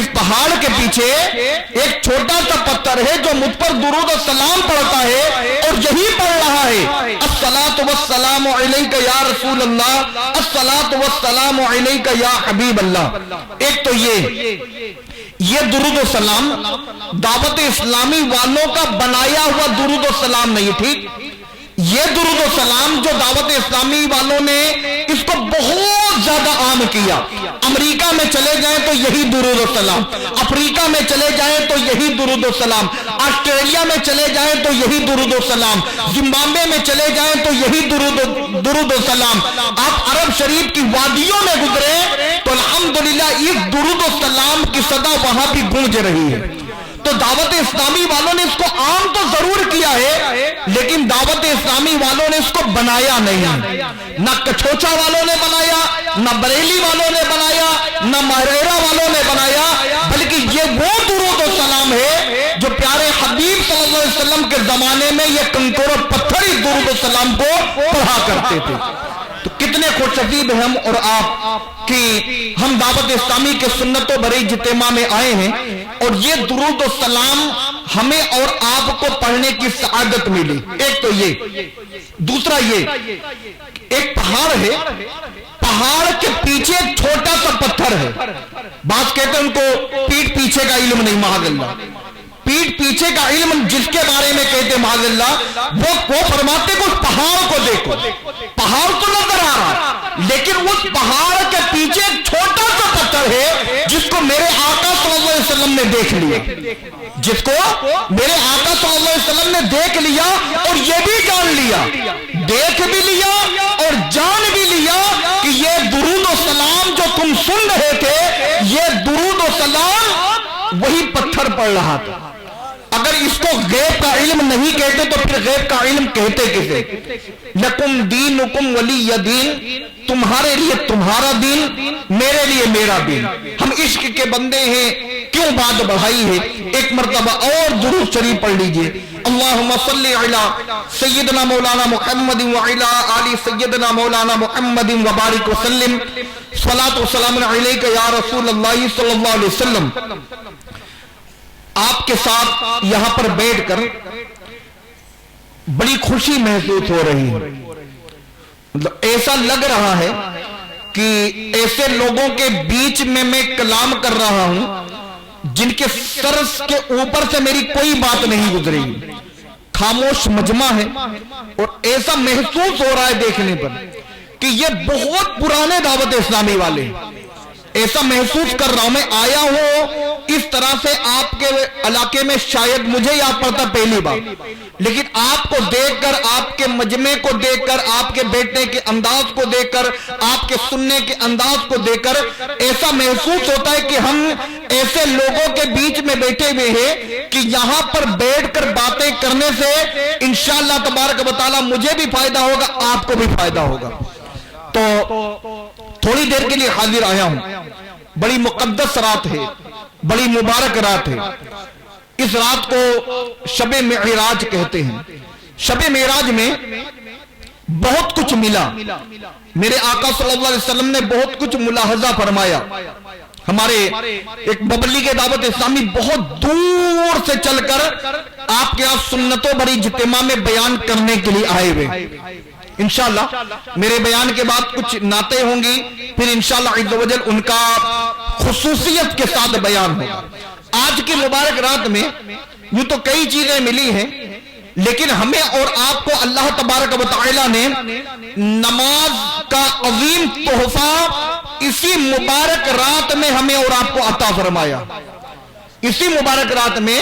اس پہاڑ کے پیچھے ایک چھوٹا سا پتھر ہے جو مجھ پر درود و سلام پڑھتا ہے اور یہی پڑھ رہا ہے الصلاۃ والسلام علیک یا رسول اللہ، الصلاۃ والسلام علیک یا حبیب اللہ۔ ایک تو یہ درود و سلام دعوت اسلامی والوں کا بنایا ہوا درود و سلام نہیں، ٹھیک؟ یہ درود و سلام جو دعوت اسلامی والوں نے اس کو بہت زیادہ عام کیا، امریکہ میں چلے جائیں تو یہی درود و سلام، افریقہ میں چلے جائیں تو یہی درود و سلام، آسٹریلیا میں چلے جائیں تو یہی درود و سلام، زمبابوے میں چلے جائیں تو یہی درود و سلام، آپ عرب شریف کی وادیوں میں گزرے تو الحمدللہ اس درود و سلام کی صدا وہاں بھی گونج رہی ہے۔ تو دعوت اسلامی والوں نے اس کو عام تو ضرور کیا ہے، لیکن دعوت اسلامی والوں نے اس کو بنایا نہیں، نہ کچھوچا والوں نے بنایا، نہ بریلی والوں نے بنایا، نہ مہریرا والوں نے بنایا، بلکہ یہ وہ درود و سلام ہے جو پیارے حبیب صلی اللہ علیہ وسلم کے زمانے میں یہ کنکر و پتھر اس درود و سلام کو پڑھا کرتے تھے۔ تو کتنے خوش نصیب ہیں ہم اور آپ کہ ہم دعوت اسلامی کے سنت و بری اجتماع میں آئے ہیں اور یہ درود و سلام ہمیں اور آپ کو پڑھنے کی سعادت ملی۔ ایک تو یہ، دوسرا یہ، ایک پہاڑ ہے، پہاڑ کے پیچھے ایک چھوٹا سا پتھر ہے، بعض کہتے ہیں ان کو پیٹھ پیچھے کا علم نہیں، معاذ اللہ، پیٹھ پیچھے کا علم جس کے بارے میں کہتے معاذ اللہ، وہ فرماتے کہ اس پہاڑ کو دیکھو، پہاڑ تو نظر آ رہا لیکن اس پہاڑ کے پیچھے ایک چھوٹا سا پتھر ہے جس کو میرے آقا صلی اللہ علیہ وسلم نے دیکھ لیا، جس کو میرے آقا صلی اللہ علیہ وسلم نے دیکھ لیا اور یہ بھی جان لیا، دیکھ بھی لیا اور جان بھی لیا کہ یہ درود و سلام جو تم سن رہے تھے یہ درود و سلام وہی پتھر پڑھ رہا تھا۔ اگر اس کو غیب کا علم نہیں کہتے تو پھر غیب کا علم کہتے کسے؟ لکم دینکم ولی دین، تمہارے لیے تمہارا دین، میرے لیے میرا دین، ہم عشق کے بندے ہیں، کیوں بات بڑھائی ہے؟ ایک مرتبہ اور درود شریف پڑھ لیجئے، اللہم صلی علی سیدنا مولانا محمد وعلی آل سیدنا مولانا محمد وبارک وسلم، صلاۃ و سلام علیک یا رسول اللہ صلی اللہ علیہ وسلم۔ آپ کے ساتھ یہاں پر بیٹھ کر بڑی خوشی محسوس ہو رہی ہے، مطلب ایسا لگ رہا ہے کہ ایسے لوگوں کے بیچ میں میں کلام کر رہا ہوں جن کے سر کے اوپر سے میری کوئی بات نہیں گزری، خاموش مجمع ہے اور ایسا محسوس ہو رہا ہے دیکھنے پر کہ یہ بہت پرانے دعوت اسلامی والے ہیں۔ ایسا محسوس کر رہا ہوں، میں آیا ہوں اس طرح سے آپ کے علاقے میں شاید مجھے یاد پڑتا پہلی بار، لیکن آپ کو دیکھ کر، آپ کے مجمع کو دیکھ کر، آپ کے بیٹھنے کے انداز کو دیکھ کر، آپ کے سننے کے انداز کو دیکھ کر ایسا محسوس ہوتا ہے کہ ہم ایسے لوگوں کے بیچ میں بیٹھے ہوئے ہیں کہ یہاں پر بیٹھ کر باتیں کرنے سے انشاءاللہ تبارک و تعالی مجھے بھی فائدہ ہوگا، آپ کو بھی فائدہ ہوگا۔ تو تھوڑی دیر کے لیے حاضر آیا ہوں، بڑی مقدس رات ہے، بڑی مبارک رات ہے، اس رات کو شب معراج کہتے ہیں۔ شب معراج میں بہت کچھ ملا، میرے آقا صلی اللہ علیہ وسلم نے بہت کچھ ملاحظہ فرمایا۔ ہمارے ایک مبلغ دعوت اسلامی بہت دور سے چل کر آپ کے آپ سنتوں بری اجتماع میں بیان کرنے کے لیے آئے ہوئے، انشاءاللہ میرے بیان کے بعد کچھ نعتیں ہوں گی، پھر انشاءاللہ عز و جل ان کا خصوصیت کے ساتھ بیان ہوگا۔ آج کی مبارک رات میں یوں تو کئی چیزیں ملی ہیں، لیکن ہمیں اور آپ کو اللہ تبارک و تعالی نے نماز کا عظیم تحفہ اسی مبارک رات میں ہمیں اور آپ کو عطا فرمایا۔ اسی مبارک رات میں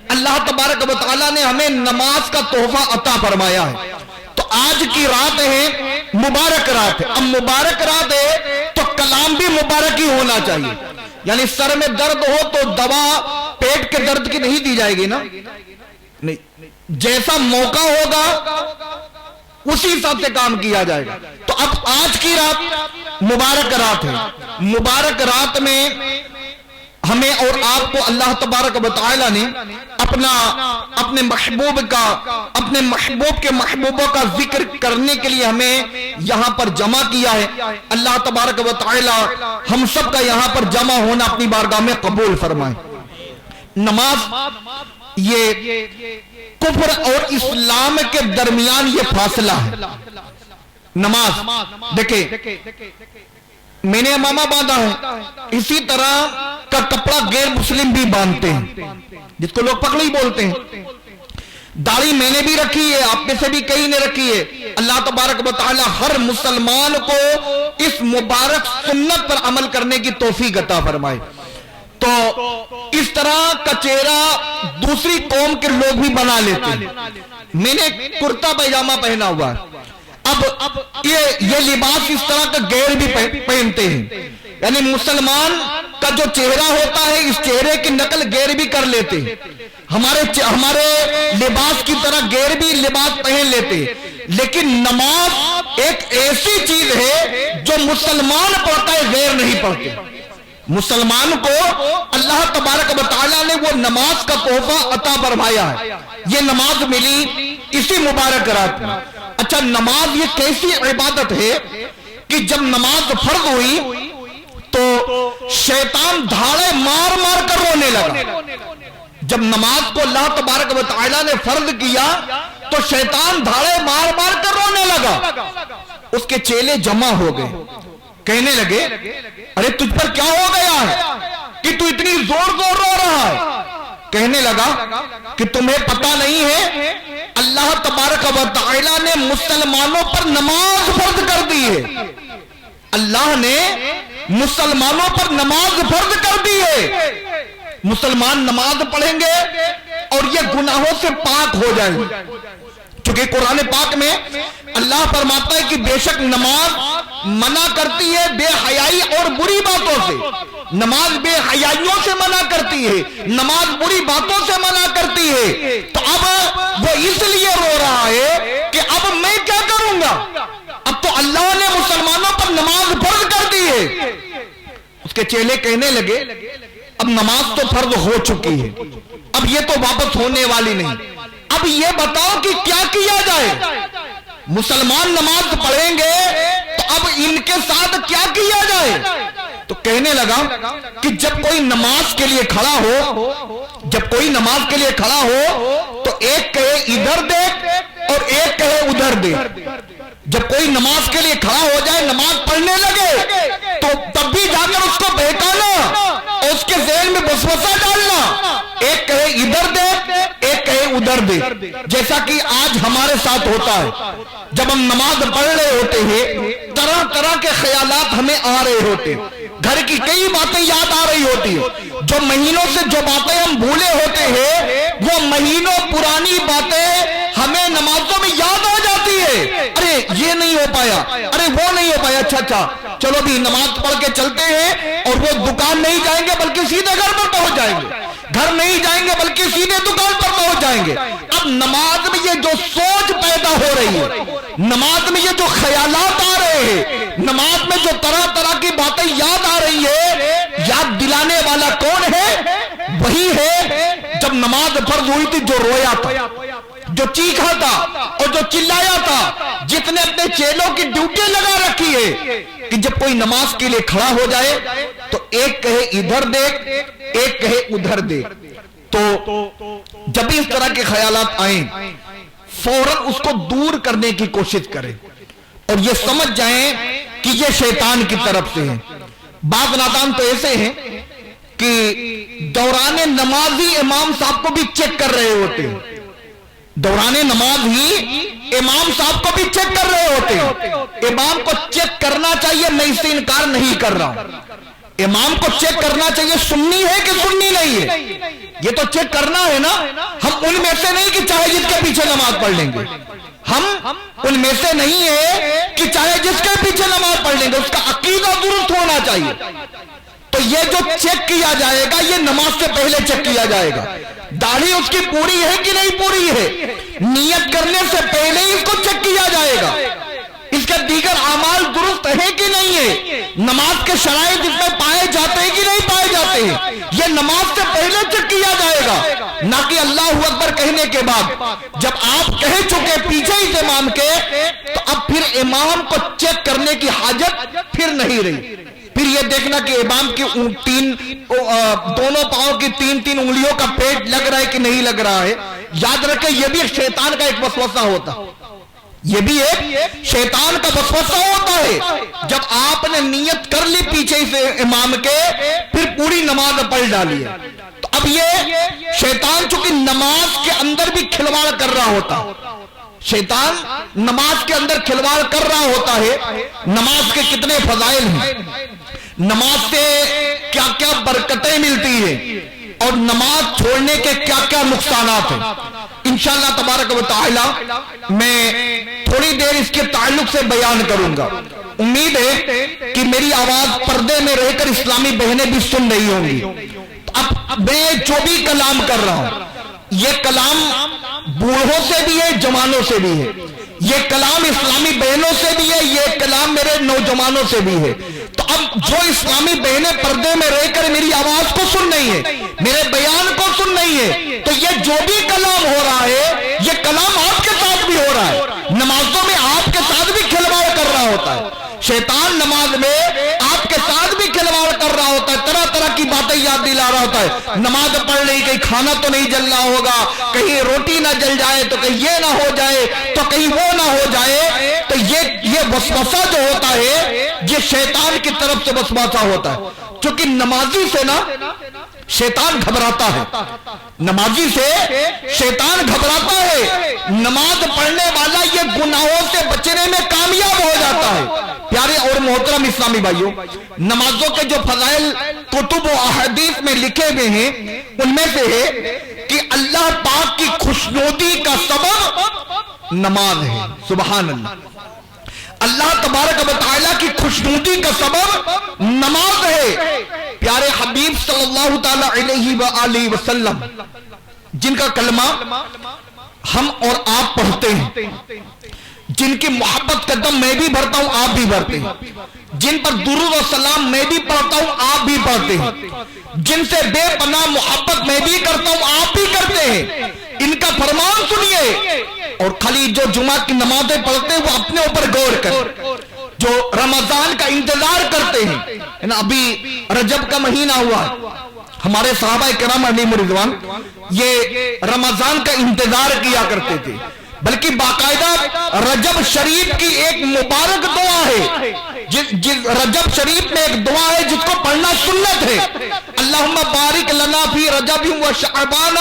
اللہ تبارک و تعالی نے ہمیں نماز کا تحفہ عطا فرمایا ہے۔ تو آج کی رات ہے، مبارک رات ہے، اب مبارک رات ہے تو کلام بھی مبارک ہی ہونا چاہیے، یعنی سر میں درد ہو تو دوا پیٹ کے درد کی نہیں دی جائے گی نا، نہیں، جیسا موقع ہوگا اسی حساب سے کام کیا جائے گا۔ تو اب آج کی رات مبارک رات ہے، مبارک رات میں ہمیں اور آپ کو اللہ تبارک و تعالی نے اپنے محبوب کے محبوبوں کا ذکر کرنے کے لیے ہمیں یہاں پر جمع کیا ہے. اللہ تبارک و تعالی ہم سب کا یہاں پر جمع ہونا اپنی بارگاہ میں قبول فرمائے. نماز یہ کفر اور اسلام کے درمیان یہ فاصلہ ہے. نماز دیکھیں میں نے امامہ باندھا ہے، اسی طرح کا کپڑا غیر مسلم بھی باندھتے ہیں جس کو لوگ پگڑی بولتے ہیں. داڑھی میں نے بھی رکھی ہے، آپ میں سے بھی کئی نے رکھی ہے. اللہ تبارک و تعالی ہر مسلمان کو اس مبارک سنت پر عمل کرنے کی توفیق عطا فرمائے. تو اس طرح کا چہرہ دوسری قوم کے لوگ بھی بنا لیتے ہیں. میں نے کرتا پیجامہ پہنا ہوا ہے، اب یہ لباس اس طرح کا غیر بھی پہنتے ہیں، یعنی مسلمان کا جو چہرہ ہوتا ہے اس چہرے کی نقل غیر بھی کر لیتے ہیں. ہمارے لباس کی طرح غیر بھی لباس پہن لیتے ہیں. لیکن نماز ایک ایسی چیز ہے جو مسلمان پڑھتا ہے غیر نہیں پڑھتے. مسلمان کو اللہ تبارک و تعالیٰ نے وہ نماز کا تحفہ عطا فرمایا ہے. یہ نماز ملی اسی مبارک رات میں. اچھا، نماز یہ کیسی عبادت ہے کہ جب نماز فرض ہوئی تو شیطان دھاڑے مار مار کر رونے لگا. جب نماز کو اللہ تبارک و تعالیٰ نے فرض کیا تو شیطان دھاڑے مار مار کر رونے لگا. اس کے چیلے جمع ہو گئے، کہنے لگے ارے تجھ پر کیا ہو گیا ہے کہ تو اتنی زور زور رو رہا ہے؟ کہنے لگا کہ تمہیں پتہ نہیں ہے اللہ تبارک و تعالی نے مسلمانوں پر نماز فرض کر دی ہے. اللہ نے مسلمانوں پر نماز فرض کر دی ہے. مسلمان نماز پڑھیں گے اور یہ گناہوں سے پاک ہو جائیں گے. چونکہ قرآن پاک میں اللہ فرماتا ہے کہ بے شک نماز منع کرتی ہے بے حیائی اور بری باتوں سے. نماز بے حیائیوں سے منع کرتی ہے، نماز بری باتوں سے منع کرتی ہے. تو اب وہ اس لیے رو رہا ہے کہ اب میں کیا کروں گا؟ اب تو اللہ نے مسلمانوں پر نماز فرض کر دی ہے. اس کے چیلے کہنے لگے اب نماز تو فرض ہو چکی ہے، اب یہ تو واپس ہونے والی نہیں. اب یہ بتاؤ کہ کیا کیا جائے؟ مسلمان نماز پڑھیں گے تو اب ان کے ساتھ کیا کیا جائے؟ تو کہنے لگا کہ جب کوئی نماز کے لیے کھڑا ہو تو ایک کہے ادھر دیکھ اور ایک کہے ادھر دیکھ. جب کوئی نماز کے لیے کھڑا ہو جائے، نماز پڑھنے لگے، تو تب بھی جا کر اس کو بہکانا اور اس کے ذہن میں وسوسہ ڈالنا. ایک کہے ادھر دیکھ، ایک کہے ادھر دیکھ. جیسا کہ آج ہمارے ساتھ ہوتا ہے، جب ہم نماز پڑھ رہے ہوتے ہیں طرح طرح کے خیالات ہمیں آ رہے ہوتے ہیں. گھر کی کئی باتیں یاد آ رہی ہوتی ہیں. جو مہینوں سے جو باتیں ہم بھولے ہوتے ہیں وہ مہینوں پرانی باتیں ہمیں نمازوں میں یاد آ جاتی ہے. ارے یہ نہیں ہو پایا، ارے وہ نہیں ہو پایا. اچھا چلو بھی نماز پڑھ کے چلتے ہیں اور وہ دکان نہیں جائیں گے بلکہ سیدھے گھر پر پہنچ جائیں گے، گھر نہیں جائیں گے بلکہ سیدھے دکان پر پہنچ جائیں گے. اب نماز میں یہ جو سوچ پیدا ہو رہی ہے، نماز میں یہ جو خیالات آ رہے ہیں، نماز میں جو طرح طرح کی باتیں یاد آ رہی ہے، یاد دلانے والا کون ہے؟ وہی ہے جب نماز فرض ہوئی تھی جو رویا تھا، جو چیخا تھا اور جو چلایا تھا، جس نے اپنے چیلوں کی ڈیوٹی لگا رکھی ہے کہ جب کوئی نماز کے لیے کھڑا ہو جائے تو ایک کہے ادھر دیکھ، ایک کہے ادھر دیکھ. تو جب بھی اس طرح کے خیالات آئیں فوراً اس کو دور کرنے کی کوشش کریں اور یہ سمجھ جائیں کہ یہ شیطان کی طرف سے ہے. بعض نادان تو ایسے ہیں کہ دوران نماز ہی امام صاحب کو بھی چیک کر رہے ہوتے ہیں، دوران نماز ہی امام صاحب کو بھی چیک کر رہے ہوتے ہیں. امام کو چیک کرنا چاہیے، میں اس سے انکار نہیں کر رہا. امام کو چیک کرنا چاہیے سنی ہے کہ سنی نہیں ہے، یہ تو چیک کرنا ہے نا. ہم ان میں سے نہیں کہ چاہے جس کے پیچھے نماز پڑھ لیں گے، ہم ان میں سے نہیں ہے کہ چاہے جس کے پیچھے نماز پڑھ لیں گے، اس کا عقیدہ درست ہونا چاہیے. تو یہ جو چیک کیا جائے گا یہ نماز سے پہلے چیک کیا جائے گا. داڑھی اس کی پوری ہے کہ نہیں پوری ہے، نیت کرنے سے پہلے ہی اس کو چیک کیا جائے گا. اس کے دیگر اعمال درست ہے کہ نہیں ہے، نماز کے شرائط اس میں پائے جاتے ہیں کہ نہیں پائے جاتے ہیں، نماز سے پہلے چیک کیا جائے گا، نہ کہ اللہ اکبر کہنے کے بعد۔ جب آپ کہہ چکے پیچھے ہی امام کے، تو اب پھر امام کو چیک کرنے کی حاجت پھر نہیں رہی۔ پھر یہ دیکھنا کہ امام کی دونوں پاؤں کی تین انگلیوں کا پیٹ لگ رہا ہے کہ نہیں لگ رہا ہے۔ یاد رکھیں یہ بھی شیطان کا ایک وسوسہ ہوتا، یہ بھی ایک شیطان کا وسوسہ ہوتا ہے۔ جب آپ نے نیت کر لی پیچھے سے امام کے، پھر پوری نماز پڑھ ڈالی ہے، تو اب یہ شیطان چونکہ نماز کے اندر بھی کھلواڑ کر رہا ہوتا، شیطان نماز کے اندر کھلواڑ کر رہا ہوتا ہے۔ نماز کے کتنے فضائل ہیں، نماز سے کیا کیا برکتیں ملتی ہیں، اور نماز چھوڑنے کے کیا کیا نقصانات ہیں، انشاءاللہ تبارک و تعالی میں تھوڑی دیر اس کے تعلق سے بیان کروں گا۔ امید ہے کہ میری آواز پردے میں رہ کر اسلامی بہنیں بھی سن رہی ہوں گی۔ اب میں جو بھی کلام کر رہا ہوں، یہ کلام بوڑھوں سے بھی ہے، جوانوں سے بھی ہے، یہ کلام اسلامی بہنوں سے بھی ہے، یہ کلام میرے نوجوانوں سے بھی ہے۔ تو اب جو اسلامی بہنیں پردے میں رہ کر میری آواز کو سن رہی ہے، میرے بیان کو سن رہی ہے، تو یہ جو بھی کلام ہو رہا ہے، یہ کلام آپ کے ساتھ بھی ہو رہا ہے۔ نمازوں میں آپ کے ساتھ بھی کھلواڑ کر رہا ہوتا ہے، شیطان نماز میں آپ کے ساتھ بھی کھلواڑ کر رہا ہوتا ہے، طرح طرح کی باتیں یاد دلا رہا ہوتا ہے۔ نماز پڑھ رہی، کہیں کھانا تو نہیں جل رہا ہوگا، کہیں روٹی نہ جل جائے، تو کہیں یہ نہ ہو جائے، تو کہیں وہ نہ ہو جائے۔ تو یہ وسوسہ جو ہوتا ہے، یہ شیطان کی طرف سے وسوسہ ہوتا ہے، چونکہ نمازی سے نا شیطان گھبراتا ہے، نمازی سے شیطان گھبراتا ہے۔ نماز پڑھنے والا یہ گناہوں سے بچنے میں کامیاب ہو جاتا ہے۔ پیارے اور محترم اسلامی بھائیوں، نمازوں کے جو فضائل کتب و احادیث میں لکھے ہوئے ہیں، ان میں سے ہے کہ اللہ پاک کی خوشنودی کا سبب نماز ہے۔ سبحان اللہ، اللہ تبارک و تعالیٰ کی خوشنودی کا سبب نماز ہے۔ پیارے حبیب صلی اللہ تعالی علیہ وآلہ وسلم، جن کا کلمہ ہم اور آپ پڑھتے ہیں، جن کی محبت کا دم میں بھی بھرتا ہوں، آپ بھی بھرتے ہیں، جن پر درود و سلام میں بھی پڑھتا ہوں، آپ بھی پڑھتے ہیں، جن سے بے پناہ محبت میں بھی کرتا ہوں، آپ بھی کرتے ہیں، ان کا فرمان سنیے۔ اور خالی جو جمعہ کی نمازیں پڑھتے ہیں وہ اپنے اوپر غور کریں، جو رمضان کا انتظار کرتے ہیں، ابھی رجب کا مہینہ ہوا، ہمارے صحابہ کرام علیہم رضوان یہ رمضان کا انتظار کیا کرتے تھے، بلکہ باقاعدہ رجب شریف کی ایک مبارک دعا ہے، رجب شریف میں ایک دعا ہے جس کو پڑھنا سنت ہے، اللہم بارک لنا فی رجب و شعبان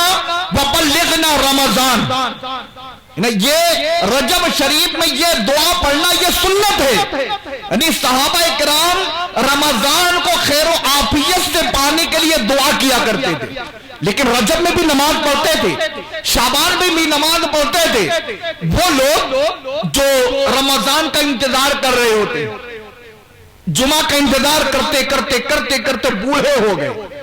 وبلغنا رمضان۔ یہ رجب شریف میں یہ دعا پڑھنا یہ سنت ہے، یعنی صحابہ کرام رمضان کو خیر و عافیت سے پانے کے لیے دعا کیا کرتے تھے، لیکن رجب میں بھی نماز پڑھتے تھے، شعبان میں بھی نماز پڑھتے تھے۔ وہ لوگ جو رمضان کا انتظار کر رہے ہوتے، جمعہ کا انتظار کرتے کرتے کرتے کرتے بوڑھے ہو گئے،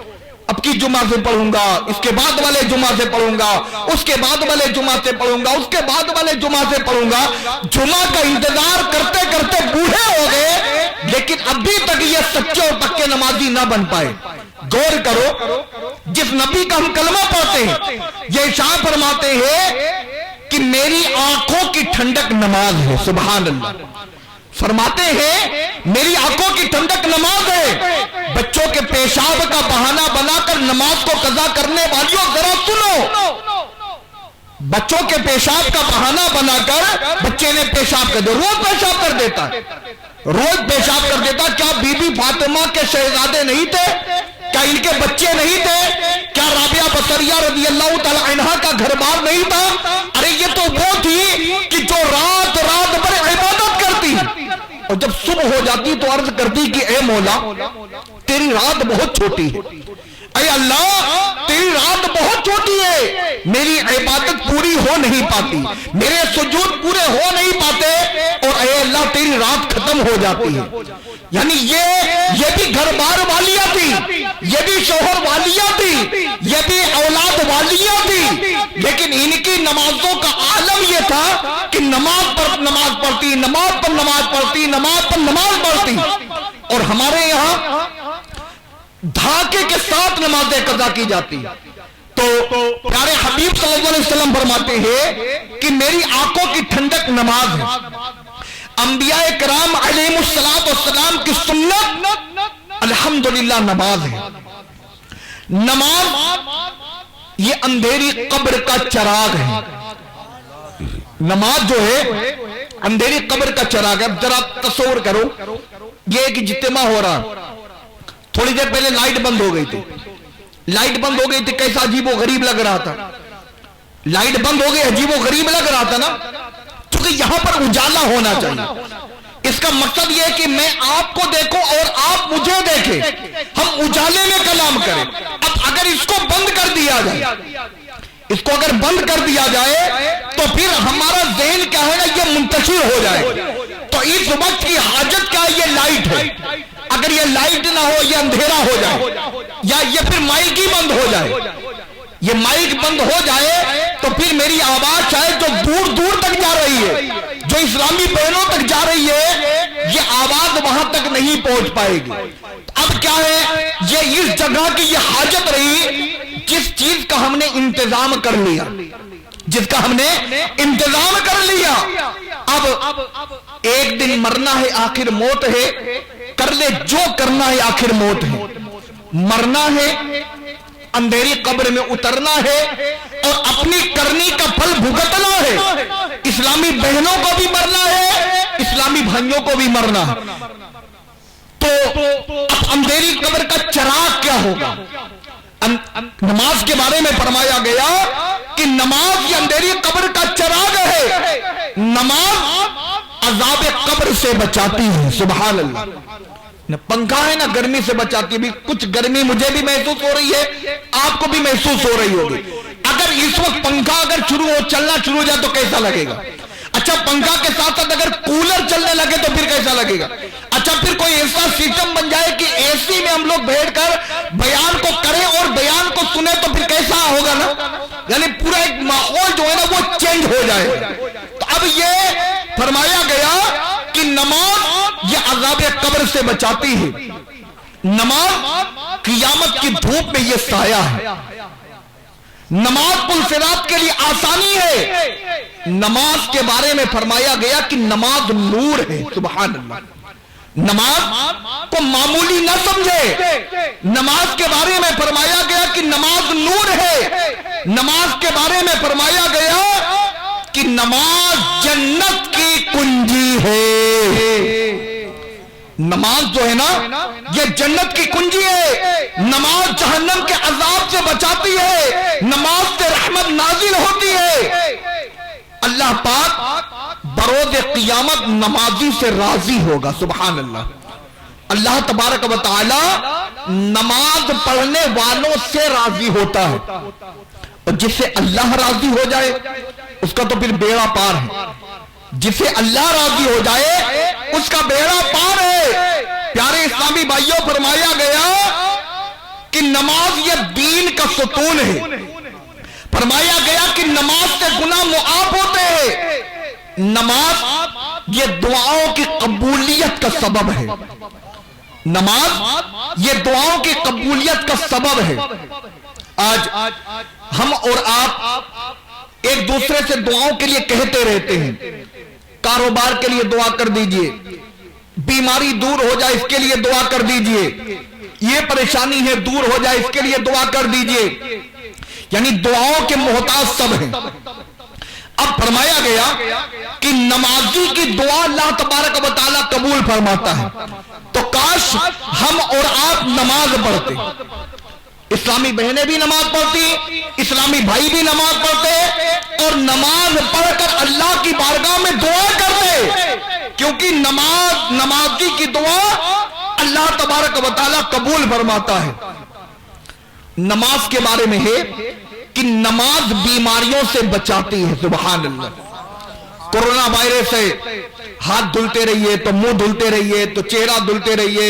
اب کی جمعہ سے پڑھوں گا، اس کے بعد والے جمعہ سے پڑھوں گا، اس کے بعد والے جمعہ سے پڑھوں گا، اس کے بعد والے جمعہ سے پڑھوں گا، جمعہ کا انتظار کرتے کرتے بوڑھے ہو گئے، لیکن ابھی تک یہ سچے اور پکے نمازی نہ بن پائے۔ غور کرو، جس نبی کا ہم کلمہ پڑھتے ہیں، یہ ارشاد فرماتے ہیں کہ میری آنکھوں کی ٹھنڈک نماز ہے۔ سبحان اللہ، فرماتے ہیں میری آنکھوں کی ٹھنڈک نماز ہے۔ بچوں کے پیشاب کا بہانہ بنا کر نماز کو قضا کرنے والیوں ذرا سنو، بچوں کے پیشاب کا بہانہ بنا کر بچے نے پیشاب کر دیا، روز پیشاب کر دیتا ہے، روز پیشاب کر دیتا۔ کیا بی بی فاطمہ کے شہزادے نہیں تھے؟ کیا ان کے بچے نہیں تھے؟ کیا رابعہ بصریہ رضی اللہ تعالی عنہا کا گھر بار نہیں تھا؟ ارے یہ تو وہ تھی کہ جو رات رات بھر عبادت کرتی، اور جب صبح ہو جاتی تو عرض کرتی کہ اے مولا تیری رات بہت چھوٹی ہے، اے اللہ تیری رات بہت چھوٹی ہے، میری عبادت پوری ہو نہیں پاتی، میرے سجود پورے ہو نہیں پاتے، اور اے اللہ تیری رات ختم ہو جاتی ہے۔ یعنی یہ بھی گھر بار والیاں تھی، یہ بھی شوہر والیاں تھی، یہ بھی اولاد والیاں تھی، لیکن ان کی نمازوں کا عالم یہ تھا کہ نماز پر نماز پڑھتی، نماز پر نماز پڑھتی، نماز پر نماز پڑھتی۔ اور ہمارے یہاں دھاکے کے ساتھ نمازیں قضا کی جاتی. تو پیارے حبیب صلی اللہ علیہ وسلم فرماتے ہیں کہ میری آنکھوں کی ٹھنڈک نماز ہے. انبیاء کرام علیہم السلام کی سنت الحمدللہ نماز ہے. نماز یہ اندھیری قبر کا چراغ ہے. نماز جو ہے اندھیری قبر کا چراغ ہے. اب ذرا تصور کرو، یہ ایک اجتماع ہو رہا، تھوڑی دیر پہلے لائٹ بند ہو گئی تھی. لائٹ بند ہو گئی تھی، کیسا عجیب و غریب لگ رہا تھا. لائٹ بند ہو گئی، عجیب و غریب لگ رہا تھا نا، کیونکہ یہاں پر اجالا ہونا چاہیے. اس کا مقصد یہ ہے کہ میں آپ کو دیکھوں اور آپ مجھے دیکھیں، ہم اجالے میں کلام کریں. اب اگر اس کو بند کر دیا جائے، اس کو اگر بند کر دیا جائے تو پھر ہمارا ذہن کیا ہے نا، یہ منتشر ہو جائے. تو اس وقت کی حاجت کیا ہے؟ یہ لائٹ ہے. اگر یہ لائٹ نہ ہو، یہ اندھیرا ہو جائے، یا یہ پھر مائک ہی بند ہو جائے. یہ مائک بند ہو جائے تو پھر میری آواز شاید جو دور دور تک جا رہی ہے، جو اسلامی بہنوں تک جا رہی ہے، یہ آواز وہاں تک نہیں پہنچ پائے گی. اب کیا ہے، یہ اس جگہ کی یہ حاجت رہی جس چیز کا ہم نے انتظام کر لیا، جس کا ہم نے انتظام کر لیا. اب ایک دن مرنا ہے، آخر موت ہے، کر لے جو کرنا ہے، آخر موت ہے. مرنا ہے، اندھیری قبر میں اترنا ہے، اور اپنی کرنی کا پھل بھگتنا ہے. اسلامی بہنوں کو بھی مرنا ہے، اسلامی بھائیوں کو بھی مرنا ہے. تو اب اندھیری قبر کا چراغ کیا ہوگا؟ نماز کے بارے میں فرمایا گیا کہ نماز یہ اندھیری قبر کا چراغ ہے. نماز عذاب قبر سے بچاتی ہے. سبحان اللہ. پنکھا ہے نا، گرمی سے بچاتی ہے. بھی کچھ گرمی مجھے بھی محسوس ہو رہی ہے، آپ کو بھی محسوس ہو رہی ہوگی. اگر اس وقت پنکھا اگر چلنا شروع ہو جائے تو کیسا لگے گا؟ اچھا، پنکھا کے ساتھ ساتھ اگر کولر چلنے لگے تو پھر کیسا لگے گا؟ اچھا، پھر کوئی ایسا سسٹم بن جائے کہ اے سی میں ہم لوگ بیٹھ کر بیان کو کریں اور بیان کو سنیں تو پھر کیسا ہوگا نا؟ یعنی پورا ایک ماحول جو ہے نا وہ چینج ہو جائے. تو اب یہ فرمایا گیا کہ نماز یہ عذاب قبر سے بچاتی ہے. نماز قیامت کی دھوپ میں یہ سایہ ہے. نماز پل صراط کے لیے آسانی ہے. نماز کے بارے میں فرمایا گیا کہ نماز نور ہے. سبحان اللہ. نماز کو معمولی نہ سمجھے. نماز کے بارے میں فرمایا گیا کہ نماز نور ہے. نماز کے بارے میں فرمایا گیا کہ نماز جنت کی کنجی ہے. نماز جو ہے نا یہ جنت کی کنجی ہے. نماز جہنم کے عذاب سے بچاتی ہے. نماز سے رحمت نازل ہوتی ہے. اللہ پاک بروز قیامت نمازی سے راضی ہوگا. سبحان اللہ. اللہ تبارک و تعالی نماز پڑھنے والوں سے راضی ہوتا ہے، اور جس سے اللہ راضی ہو جائے اس کا تو پھر بیڑا پار ہے. جسے اللہ راضی ہو جائے اس کا بیڑا پار ہے. پیارے اسلامی بھائیوں، فرمایا گیا کہ نماز یہ دین کا ستون ہے. فرمایا گیا کہ نماز سے گناہ معاف ہوتے ہیں. نماز یہ دعاؤں کی قبولیت کا سبب ہے. نماز یہ دعاؤں کی قبولیت کا سبب ہے. آج ہم اور آپ ایک دوسرے سے دعاؤں کے لیے کہتے رہتے ہیں. کاروبار کے لیے دعا کر دیجئے، بیماری دور ہو جائے اس کے لیے دعا کر دیجئے، یہ پریشانی ہے دور ہو جائے اس کے لیے دعا کر دیجئے. یعنی دعاؤں کے محتاج سب ہیں. اب فرمایا گیا کہ نمازی کی دعا اللہ تبارک و تعالیٰ قبول فرماتا ہے. تو کاش ہم اور آپ نماز پڑھتے. اسلامی بہنیں بھی نماز پڑھتی، اسلامی بھائی بھی نماز پڑھتے، اور نماز پڑھ کر اللہ کی بارگاہ میں دعا کرتے. کیونکہ نمازی کی دعا اللہ تبارک و تعالیٰ قبول فرماتا ہے. نماز کے بارے میں ہے کہ نماز بیماریوں سے بچاتی ہے. سبحان اللہ. کورونا وائرس سے ہاتھ دھلتے رہیے، تو منہ دھلتے رہیے، تو چہرہ دھلتے رہیے،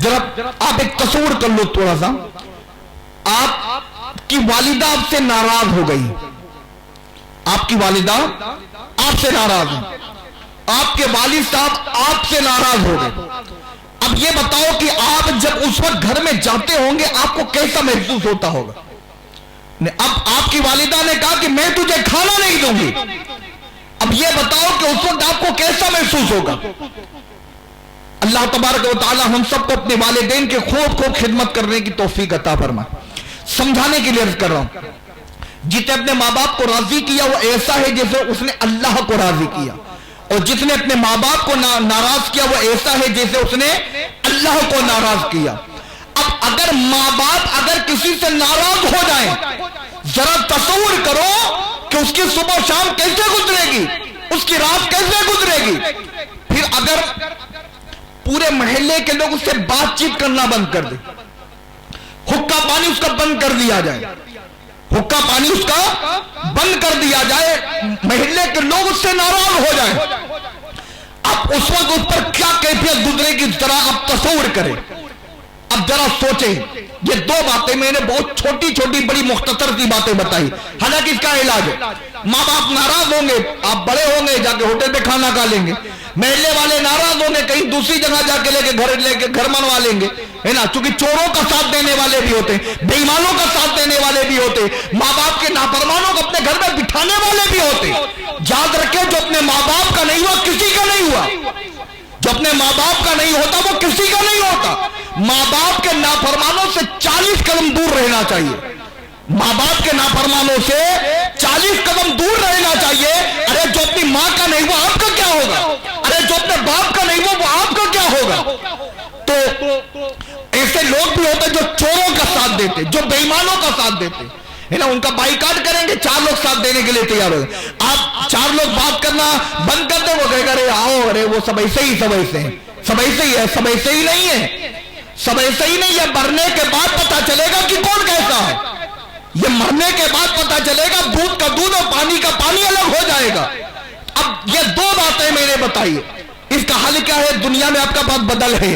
ذرا آپ ایک تصور کر لو تھوڑا سا، آپ کی والدہ آپ سے ناراض ہو گئی، آپ کی والدہ آپ سے ناراض ہے، آپ کے والد صاحب آپ سے ناراض ہو گئے۔ اب یہ بتاؤ کہ آپ جب اس وقت گھر میں جاتے ہوں گے آپ کو کیسا محسوس ہوتا ہوگا؟ اب آپ کی والدہ نے کہا کہ میں تجھے کھانا نہیں دوں گی، اب یہ بتاؤ کہ اس وقت آپ کو کیسا محسوس ہوگا؟ اللہ تبارک و تعالی ہم سب کو اپنے والدین کے خوب خوب خدمت کرنے کی توفیق عطا فرمائے۔ سمجھانے کے لیے عرض کر رہا ہوں، جس نے اپنے ماں باپ کو راضی کیا وہ ایسا ہے جیسے اس نے اللہ کو راضی کیا، اور جس نے اپنے ماں باپ کو ناراض کیا وہ ایسا ہے جیسے اس نے اللہ کو ناراض کیا۔ اب اگر ماں باپ اگر کسی سے ناراض ہو جائیں، ذرا تصور کرو کہ اس کی صبح شام کیسے گزرے گی، اس کی رات کیسے گزرے گی۔ پھر اگر پورے محلے کے لوگ اس سے بات چیت کرنا بند کر دیں، حقہ پانی اس کا بند کر دیا جائے، حقہ پانی اس کا بند کر دیا جائے، محلے کے لوگ اس سے ناراض ہو جائیں، اب اس وقت اس پر کیا کیفیت گزرے گی ذرا آپ تصور کریں۔ اب ذرا سوچیں، یہ دو باتیں میں نے بہت چھوٹی چھوٹی بڑی مختصر سی باتیں بتائی، حالانکہ اس کا علاج ہے۔ ماں باپ ناراض ہوں گے، آپ بڑے ہوں گے جا کے ہوٹل پہ کھانا کھا لیں گے، محلے والے ناراض ہوں گے کہیں دوسری جگہ جا کے لے کے گھر منوا لیں گے، ہے نا، چونکہ چوروں کا ساتھ دینے والے بھی ہوتے ہیں، بے ایمانوں کا ساتھ دینے والے بھی ہوتے ہیں، ماں باپ کے نافرمانوں کو اپنے گھر میں بٹھانے والے بھی ہوتے ہیں۔ یاد رکھیں جو اپنے ماں باپ کا نہیں ہوا کسی کا نہیں ہوا، جو اپنے ماں باپ کا نہیں ہوتا وہ کسی کا نہیں ہوتا۔ ماں باپ کے نافرمانوں سے 40 قدم دور رہنا چاہیے، ماں باپ کے نافرمانوں سے 40 قدم دور رہنا چاہیے۔ ارے جو اپنی ماں کا نہیں ہوا آپ کا کیا ہوگا، ارے جو اپنے باپ کا نہیں ہوا وہ آپ کا کیا ہوگا۔ تو ایسے لوگ بھی ہوتے جو چوروں کا ساتھ دیتے، جو بے ایمانوں کا ساتھ دیتے، ہے نا، ان کا بائیکاٹ کریں گے، 4 لوگ ساتھ دینے کے لیے تیار ہو۔ آپ 4 لوگ بات کرنا بند کر دیں، وہ کہے گا ارے آؤ، ارے وہ سب ایسے ہی سب ایسے ہیں، سب ایسے ہی ہے، سب ایسے ہی نہیں ہے، سب ایسے ہی نہیں ہے۔ مرنے کے بعد پتا چلے گا کہ کون کیسا ہے، یہ مرنے کے بعد پتا چلے گا، دودھ کا دودھ اور پانی کا پانی الگ ہو جائے گا۔ اب یہ دو باتیں میں نے بتائی، اس کا حل کیا ہے؟ دنیا میں آپ کا بات بدل ہے،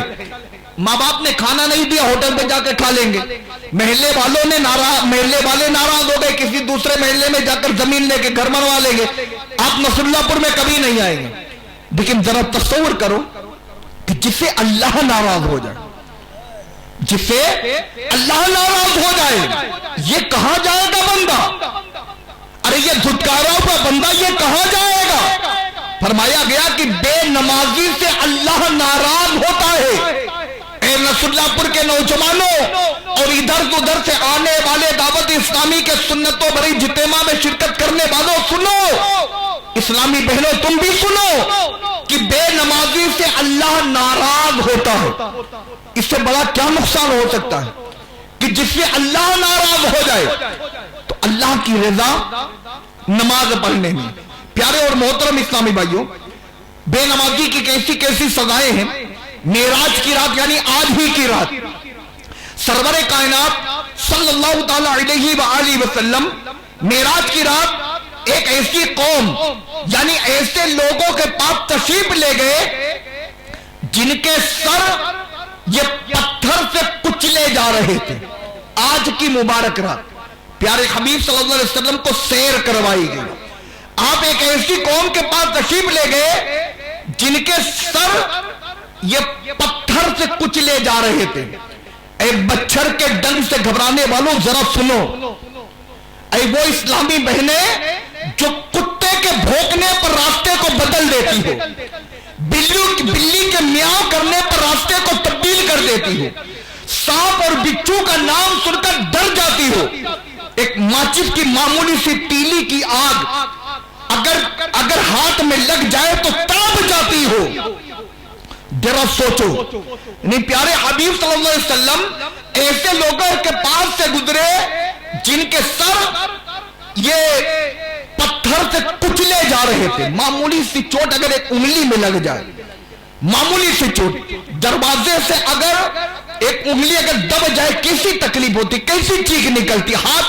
ماں باپ نے کھانا نہیں دیا، ہوٹل پہ جا کے کھا لیں گے، محلے والے ناراض ہو گئے، کسی دوسرے محلے میں جا کر زمین لے کے گھر منوا لیں گے، آپ نصر اللہ پور میں کبھی نہیں آئیں گے۔ لیکن ذرا تصور کرو کہ جسے اللہ ناراض ہو جائے، جسے اللہ ناراض ہو جائے، یہ کہاں جائے گا بندہ؟ ارے یہ دھتکارا ہوا بندہ یہ کہاں جائے گا؟ فرمایا گیا کہ بے نمازی سے اللہ ناراض ہوتا ہے۔ اے نصر اللہ پور کے نوجوانوں اور ادھر ادھر سے آنے والے دعوت اسلامی کے سنتوں بھری اجتماع میں شرکت کرنے والوں سنو، اسلامی بہنوں تم بھی سنو کہ بے نمازی سے اللہ ناراض ہوتا ہے۔ اس سے بڑا کیا نقصان ہو سکتا ہے کہ جس سے اللہ ناراض ہو جائے؟ تو اللہ کی رضا نماز پڑھنے میں۔ پیارے اور محترم اسلامی بھائیوں، بے نمازی کی کیسی کیسی سزائیں ہیں۔ معراج کی رات یعنی آج ہی کی رات سرور کائنات صلی اللہ تعالی علیہ وآلہ وسلم معراج کی رات ایک ایسی قوم یعنی ایسے لوگوں کے پاس تشریف لے گئے جن کے سر یہ پتھر سے کچلے جا رہے تھے۔ آج کی مبارک رات پیارے حبیب صلی اللہ علیہ وسلم کو سیر کروائی گئی۔ آپ ایک ایسی قوم کے پاس تشریف لے گئے جن کے سر یہ پتھر سے کچلے جا رہے تھے۔ اے بچھڑ کے ڈنگ سے گھبرانے والوں ذرا سنو، اے وہ اسلامی بہنیں جو کتے کے بھونکنے پر راستے کو بدل دیتی ہو، بلی کے میاؤ کرنے پر راستے کو تبدیل کر دیتی ہو، سانپ اور بچھو کا نام سن کر ڈر جاتی ہو، ایک ماچس کی معمولی سی تیلی کی آگ اگر ہاتھ میں لگ جائے تو تڑپ جاتی ہو۔ ذرا سوچو، نہیں پیارے حبیب صلی اللہ علیہ وسلم ایسے لوگوں کے پاس سے گزرے جن کے سر یہ پتھر سے کچلے جا رہے تھے۔ معمولی سی چوٹ اگر ایک انگلی میں لگ جائے، معمولی سی چوٹ، دروازے سے اگر ایک انگلی اگر دب جائے کیسی تکلیف ہوتی، کیسی چیخ نکلتی، ہاتھ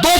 2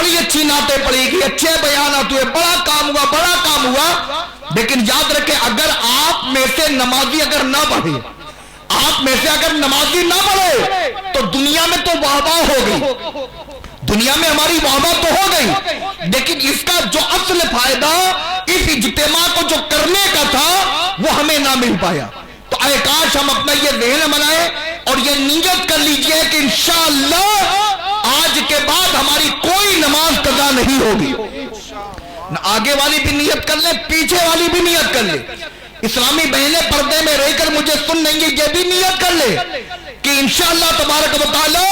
بڑی اچھی نعتیں پڑھی گی، اچھے بیانات ہوئے، بڑا کام ہوا، بڑا کام ہوا، لیکن یاد رکھیں اگر آپ میں سے نمازی اگر نہ بڑھے، آپ میں سے اگر نمازی نہ بڑھے تو دنیا میں تو واہ واہ ہو گئی، دنیا میں ہماری واہ واہ تو ہو گئی، لیکن اس کا جو اصل فائدہ اس اجتماع کو جو کرنے کا تھا وہ ہمیں نہ مل پایا۔ تو اے کاش ہم اپنا یہ ذہن بنائیں اور یہ نیت کر لیجئے کہ انشاءاللہ آج کے بعد ہماری کوئی نماز قضا نہیں ہوگی۔ آگے والی بھی نیت کر لے، پیچھے والی بھی نیت کر لے، اسلامی بہنیں پردے میں رہ کر مجھے سن لیں گے، یہ بھی نیت کر لے کہ انشاءاللہ تبارک و تعالی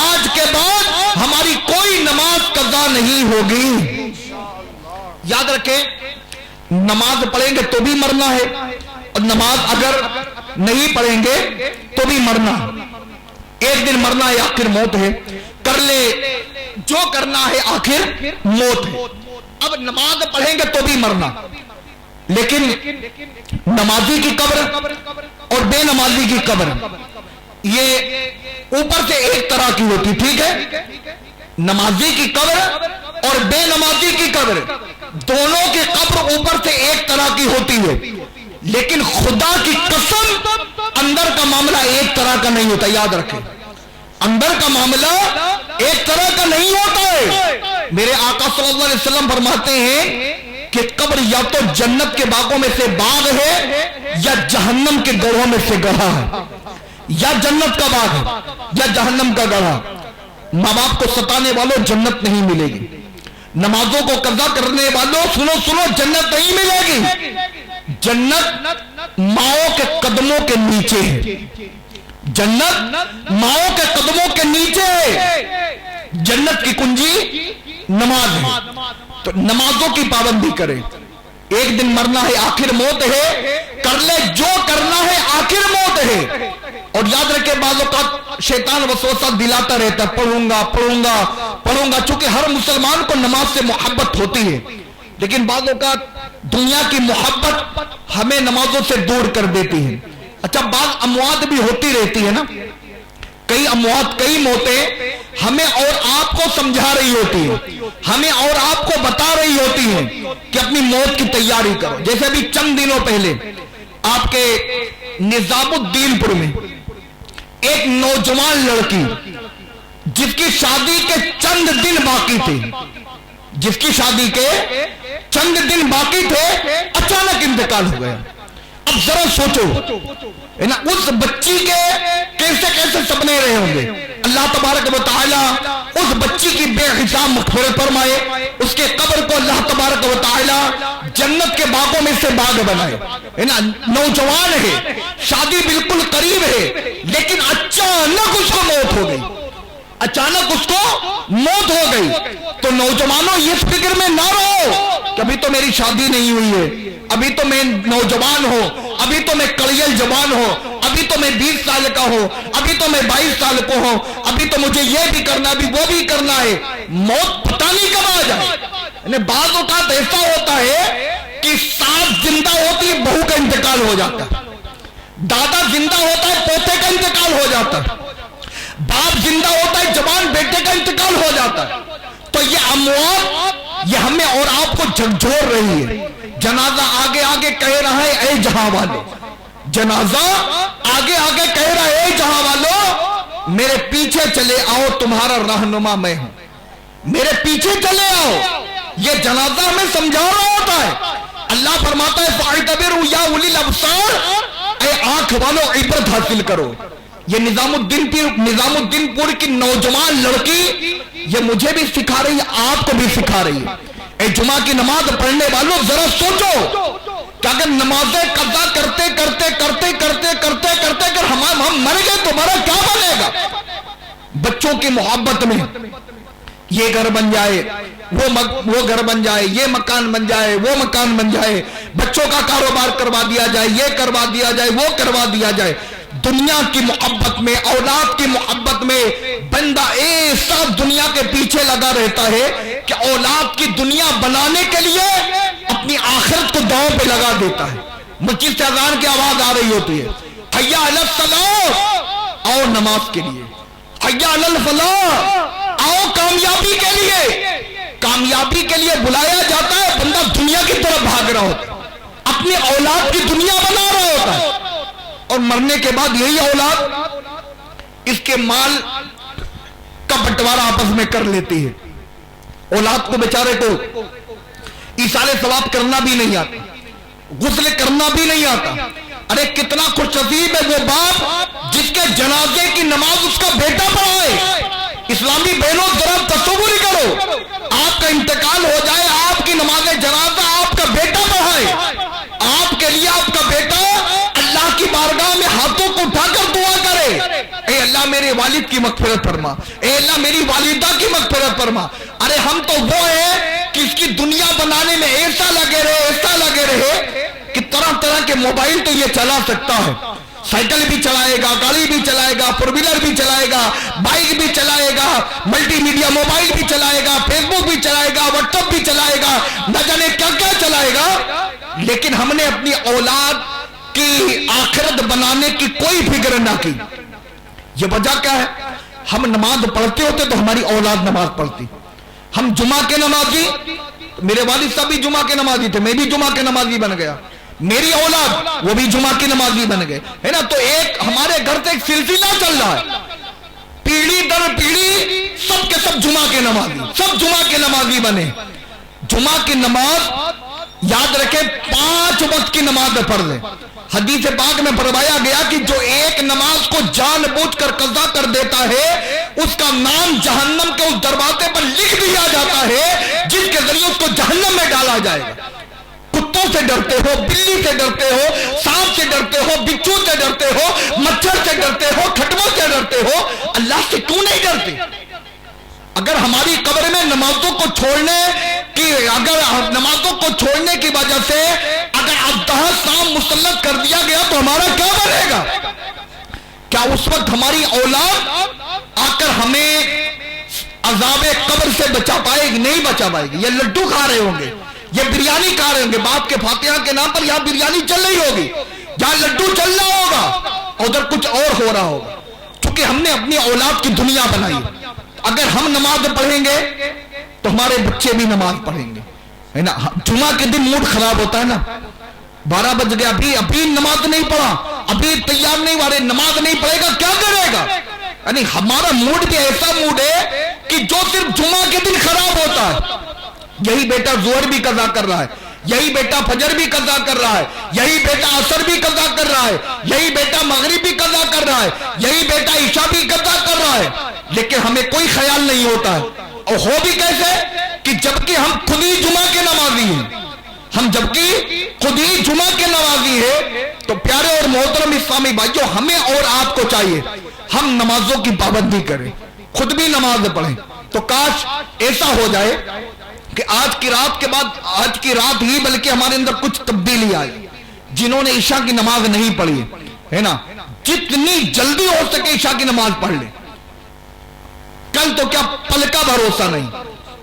آج کے بعد ہماری کوئی نماز قضا نہیں ہوگی۔ یاد رکھیں نماز پڑھیں گے تو بھی مرنا ہے، اور نماز اگر نہیں پڑھیں گے تو بھی مرنا، ایک دن مرنا ہے، آخر موت ہے، کر لے جو کرنا ہے آخر موت ہے۔ اب نماز پڑھیں گے تو بھی مرنا، لیکن نمازی کی قبر اور بے نمازی کی قبر یہ اوپر سے ایک طرح کی ہوتی، ٹھیک ہے؟ نمازی کی قبر اور بے نمازی کی قبر دونوں کی قبر اوپر سے ایک طرح کی ہوتی ہے، لیکن خدا کی قسم اندر کا معاملہ ایک طرح کا نہیں ہوتا۔ یاد رکھیں اندر کا معاملہ ایک طرح کا نہیں ہوتا ہے۔ میرے آقا صلی اللہ علیہ وسلم فرماتے ہیں کہ قبر یا تو جنت کے باغوں میں سے باغ ہے یا جہنم کے گڑھوں میں سے گڑھا ہے، یا جنت کا باغ ہے یا جہنم کا گڑھا۔ ماں باپ کو ستانے والوں جنت نہیں ملے گی، نمازوں کو قضا کرنے والوں سنو جنت نہیں ملے گی۔ جنت ماؤں کے قدموں کے نیچے ہے، جنت ماؤں کے قدموں کے نیچے ہے۔ جنت کی کنجی نماز ہے، تو نمازوں کی پابندی کرے۔ ایک دن مرنا ہے، آخر موت ہے، کر لے جو کرنا ہے، آخر موت ہے۔ اور یاد رکھے بعض اوقات شیطان وسوسہ دلاتا رہتا ہے، پڑھوں گا، چونکہ ہر مسلمان کو نماز سے محبت ہوتی ہے، لیکن بعض اوقات دنیا کی محبت ہمیں نمازوں سے دور کر دیتی ہے۔ اچھا بعض اموات بھی ہوتی رہتی ہے نا، کئی اموات، کئی موتیں ہمیں اور آپ کو سمجھا رہی ہوتی ہے، ہمیں اور آپ کو بتا رہی ہوتی ہیں کہ اپنی موت کی تیاری کرو۔ جیسے ابھی چند دنوں پہلے آپ کے نظام الدین پور میں ایک نوجوان لڑکی جس کی شادی کے چند دن باقی تھے، جس کی شادی کے چند دن باقی تھے، اچانک انتقال ہو گیا۔ اب ذرا سوچو اس بچی کے کیسے سپنے رہے ہوں گے۔ اللہ تبارک و تعالی اس بچی کی بے حساب مغفرت فرمائے، اس کے قبر کو اللہ تبارک و تعالی جنت کے باغوں میں سے باغ بنائے۔ نوجوان ہے، شادی بالکل قریب ہے، لیکن اچانک اس کو موت ہو گئی، اچانک اس کو موت ہو گئی۔ تو نوجوانوں اس فکر میں نہ رہو کہ ابھی تو میری شادی نہیں ہوئی ہے، ابھی تو میں نوجوان ہوں، ابھی تو میں کڑیل جوان ہوں، ابھی تو میں 20 سال کا ہوں، ابھی تو میں 22 سال کو ہوں، ابھی تو مجھے یہ بھی کرنا، ابھی وہ بھی کرنا ہے۔ موت پتہ نہیں کب آ جائے۔ بعض اوقات ایسا ہوتا ہے کہ ساس زندہ ہوتی ہے، بہو کا انتقال ہو جاتا ہے، دادا زندہ ہوتا ہے، پوتے کا انتقال ہو جاتا ہے، باپ زندہ ہوتا ہے، جوان بیٹے کا انتقال ہو جاتا ہے۔ تو یہ اموات یہ ہمیں اور آپ کو جھنجھوڑ رہی ہے۔ جنازہ آگے آگے کہہ رہا ہے اے جہاں والو، جنازہ آگے آگے کہہ رہا ہے اے جہاں والو، میرے پیچھے چلے آؤ، تمہارا رہنما میں ہوں، میرے پیچھے چلے آؤ۔ یہ جنازہ ہمیں سمجھا رہا ہوتا ہے۔ اللہ فرماتا ہے فَاعْتَبِرُوا يَا أُولِي الْأَبْصَارِ، اے آنکھ والو عبرت حاصل کرو۔ یہ نظام الدین پور کی نوجوان لڑکی یہ مجھے بھی سکھا رہی ہے، آپ کو بھی سکھا رہی ہے۔ اے جمعہ کی نماز پڑھنے والوں ذرا سوچو کہ اگر نمازیں قضا کرتے اگر ہم مر گئے تو ہمارا کیا بنے گا؟ بچوں کی محبت میں یہ گھر بن جائے، وہ گھر بن جائے، یہ مکان بن جائے، وہ مکان بن جائے، بچوں کا کاروبار کروا دیا جائے، یہ کروا دیا جائے، وہ کروا دیا جائے۔ دنیا کی محبت میں، اولاد کی محبت میں بندہ ایسا دنیا کے پیچھے لگا رہتا ہے کہ اولاد کی دنیا بنانے کے لیے اپنی آخرت کو داؤں پہ لگا دیتا ہے۔ مسجد سے اذان کی آواز آ رہی ہوتی ہے، حی علی الصلاۃ، آؤ نماز کے لیے، حی علی الفلاح، آؤ کامیابی کے لیے، کامیابی کے لیے بلایا جاتا ہے، بندہ دنیا کی طرف بھاگ رہا ہوتا ہے، اپنی اولاد کی دنیا بنا رہا ہوتا ہے، اور مرنے کے بعد یہی اولاد اس کے مال کا بٹوارا آپس میں کر لیتی ہے۔ اولاد کو بیچارے کو ایثار ثواب کرنا بھی نہیں آتا، غسل کرنا بھی نہیں آتا۔ ارے کتنا خوش نصیب ہے وہ باپ جس کے جنازے کی نماز اس کا بیٹا پڑھائے۔ اسلامی بہنوں ذرا تصور کرو، آپ کا انتقال ہو جائے، آپ کی نماز جنازہ آپ کا بیٹا پڑھائے، آپ کے لیے آپ کا بیٹا اللہ کی بارگاہ میں ہاتھوں کو اٹھا کر دعا کرے، اے اللہ میرے والد کی مغفرت فرما، اے اللہ میری والدہ کی مغفرت فرما۔ ارے ہم تو وہ ہیں کہ اس کی دنیا بنانے میں ایسا لگے رہے کہ طرح طرح کے موبائل تو یہ چلا سکتا ہے، سائیکل بھی چلائے گا، گاڑی بھی چلائے گا، فور ویلر بھی چلائے گا، بائک بھی چلائے گا، ملٹی میڈیا موبائل بھی چلائے گا، فیس بک بھی چلائے گا، واٹس ایپ بھی چلائے گا، نہ جانے کیا کیا چلائے گا، لیکن ہم نے اپنی اولاد کی آخرت بنانے کی کوئی فکر نہ کی۔ یہ وجہ کیا ہے؟ ہم نماز پڑھتے ہوتے تو ہماری اولاد نماز پڑھتی، ہم جمعہ کے نمازی، میرے والد صاحب بھی جمعہ کے نمازی تھے، میں بھی جمعہ کے نمازی بن گیا، میری اولاد وہ بھی جمعہ کی نمازی بن گئے، ہے نا؟ تو ایک ہمارے گھر سے ایک سلسلہ چل رہا ہے، پیڑھی در پیڑھی سب کے سب جمعہ کے نمازی، سب جمعہ کے نمازی بنے۔ جمعہ کی نماز یاد رکھیں 5 وقت کی نماز پڑھ لیں۔ حدیث پاک میں فرمایا گیا کہ جو ایک نماز کو جان بوجھ کر قضا کر دیتا ہے اس کا نام جہنم کے اس دروازے پر لکھ دیا جاتا ہے جس کے ذریعے اس کو جہنم میں ڈالا جائے گا۔ کتوں سے ڈرتے ہو، بلی سے ڈرتے ہو، سانپ سے ڈرتے ہو، بچھو سے ڈرتے ہو، مچھر سے ڈرتے ہو، کھٹووں سے ڈرتے ہو، اللہ سے کیوں نہیں ڈرتے؟ اگر ہماری قبر میں نمازوں کو چھوڑنے کی وجہ سے اگر ابتہا سام مسلط کر دیا گیا تو ہمارا کیا بنے گا؟ کیا اس وقت ہماری اولاد آ کر ہمیں عذاب قبر سے بچا پائے گی؟ نہیں بچا پائے گی۔ یہ لڈو کھا رہے ہوں گے، یہ بریانی کھا رہے ہوں گے، باپ کے فاتحہ کے نام پر یہاں بریانی چل رہی ہوگی، جہاں لڈو چل رہا ہوگا ادھر کچھ اور ہو رہا ہوگا، کیونکہ ہم نے اپنی اولاد کی دنیا بنائی۔ اگر ہم نماز پڑھیں گے تو ہمارے بچے بھی نماز پڑھیں گے، ہے نا؟ جمعہ کے دن موڈ خراب ہوتا ہے نا، 12 بج گیا، ابھی نماز نہیں پڑھا، ابھی تیار نہیں ہوا، نماز نہیں پڑھے گا کیا کرے گا؟ یعنی ہمارا موڈ بھی ایسا موڈ ہے کہ جو صرف جمعہ کے دن خراب ہوتا ہے۔ یہی بیٹا ظہر بھی قضا کر رہا ہے، یہی بیٹا فجر بھی قضا کر رہا ہے، یہی بیٹا عصر بھی قضا کر رہا ہے، یہی بیٹا مغرب بھی قضا کر رہا ہے، یہی بیٹا عشاء بھی قضا کر رہا ہے، لیکن ہمیں کوئی خیال نہیں ہوتا ہے۔ اور ہو بھی کیسے کہ جبکہ ہم خود ہی جمعہ کے نمازی ہیں، جمعہ کے نمازی ہیں۔ تو پیارے اور محترم اسلامی بھائیوں، ہمیں اور آپ کو چاہیے ہم نمازوں کی پابندی کریں، خود بھی نماز پڑھیں۔ تو کاش ایسا ہو جائے کہ آج کی رات کے بعد، آج کی رات ہی بلکہ ہمارے اندر کچھ تبدیلی آئی۔ جنہوں نے عشاء کی نماز نہیں پڑھی ہے نا، جتنی جلدی ہو سکے عشاء کی نماز پڑھ لیں۔ کل تو کیا پل کا بھروسہ نہیں۔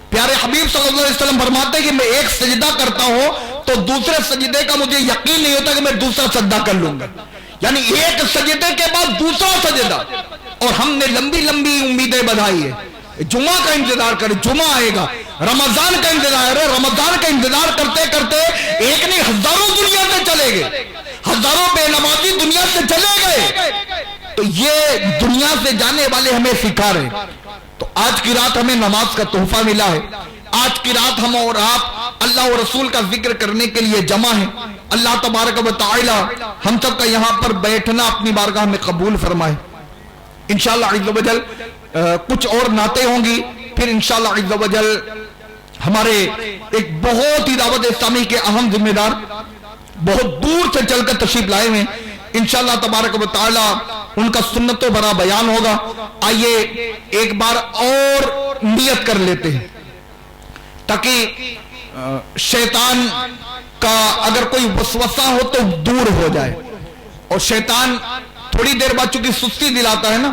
پیارے حبیب صلی اللہ علیہ وسلم فرماتے ہیں کہ میں ایک سجدہ کرتا ہوں تو دوسرے سجدے کا مجھے یقین نہیں ہوتا کہ میں دوسرا سجدہ کر لوں گا، یعنی ایک سجدے کے بعد دوسرا سجدہ۔ اور ہم نے لمبی لمبی امیدیں بڑھائی ہے، جمعہ کا انتظار کرے، جمعہ آئے گا، رمضان کا انتظار ہے، رمضان کا انتظار کرتے کرتے ایک نہیں ہزاروں دنیا سے چلے گئے، ہزاروں بے نمازی دنیا سے چلے گئے۔ تو یہ دنیا سے جانے والے ہمیں سکھا رہے۔ تو آج کی رات ہمیں نماز کا تحفہ ملا ہے، آج کی رات ہم اور آپ اللہ اور رسول کا ذکر کرنے کے لیے جمع ہیں۔ اللہ تبارک و تعالی ہم سب کا یہاں پر بیٹھنا اپنی بارگاہ میں قبول فرمائے۔ انشاءاللہ عز و جل کچھ اور نعتیں ہوں گی، پھر انشاءاللہ عز و جل ہمارے ایک بہت ہی دعوت اسلامی کے اہم ذمہ دار بہت دور سے چل کر تشریف لائے ہیں، انشاءاللہ تبارک و تعالی ان کا سنتوں بھرا بیان ہوگا۔ آئیے ایک بار اور نیت کر لیتے ہیں تاکہ شیطان کا اگر کوئی وسوسہ ہو تو دور ہو جائے۔ اور شیطان تھوڑی دیر بعد چونکہ سستی دلاتا ہے نا،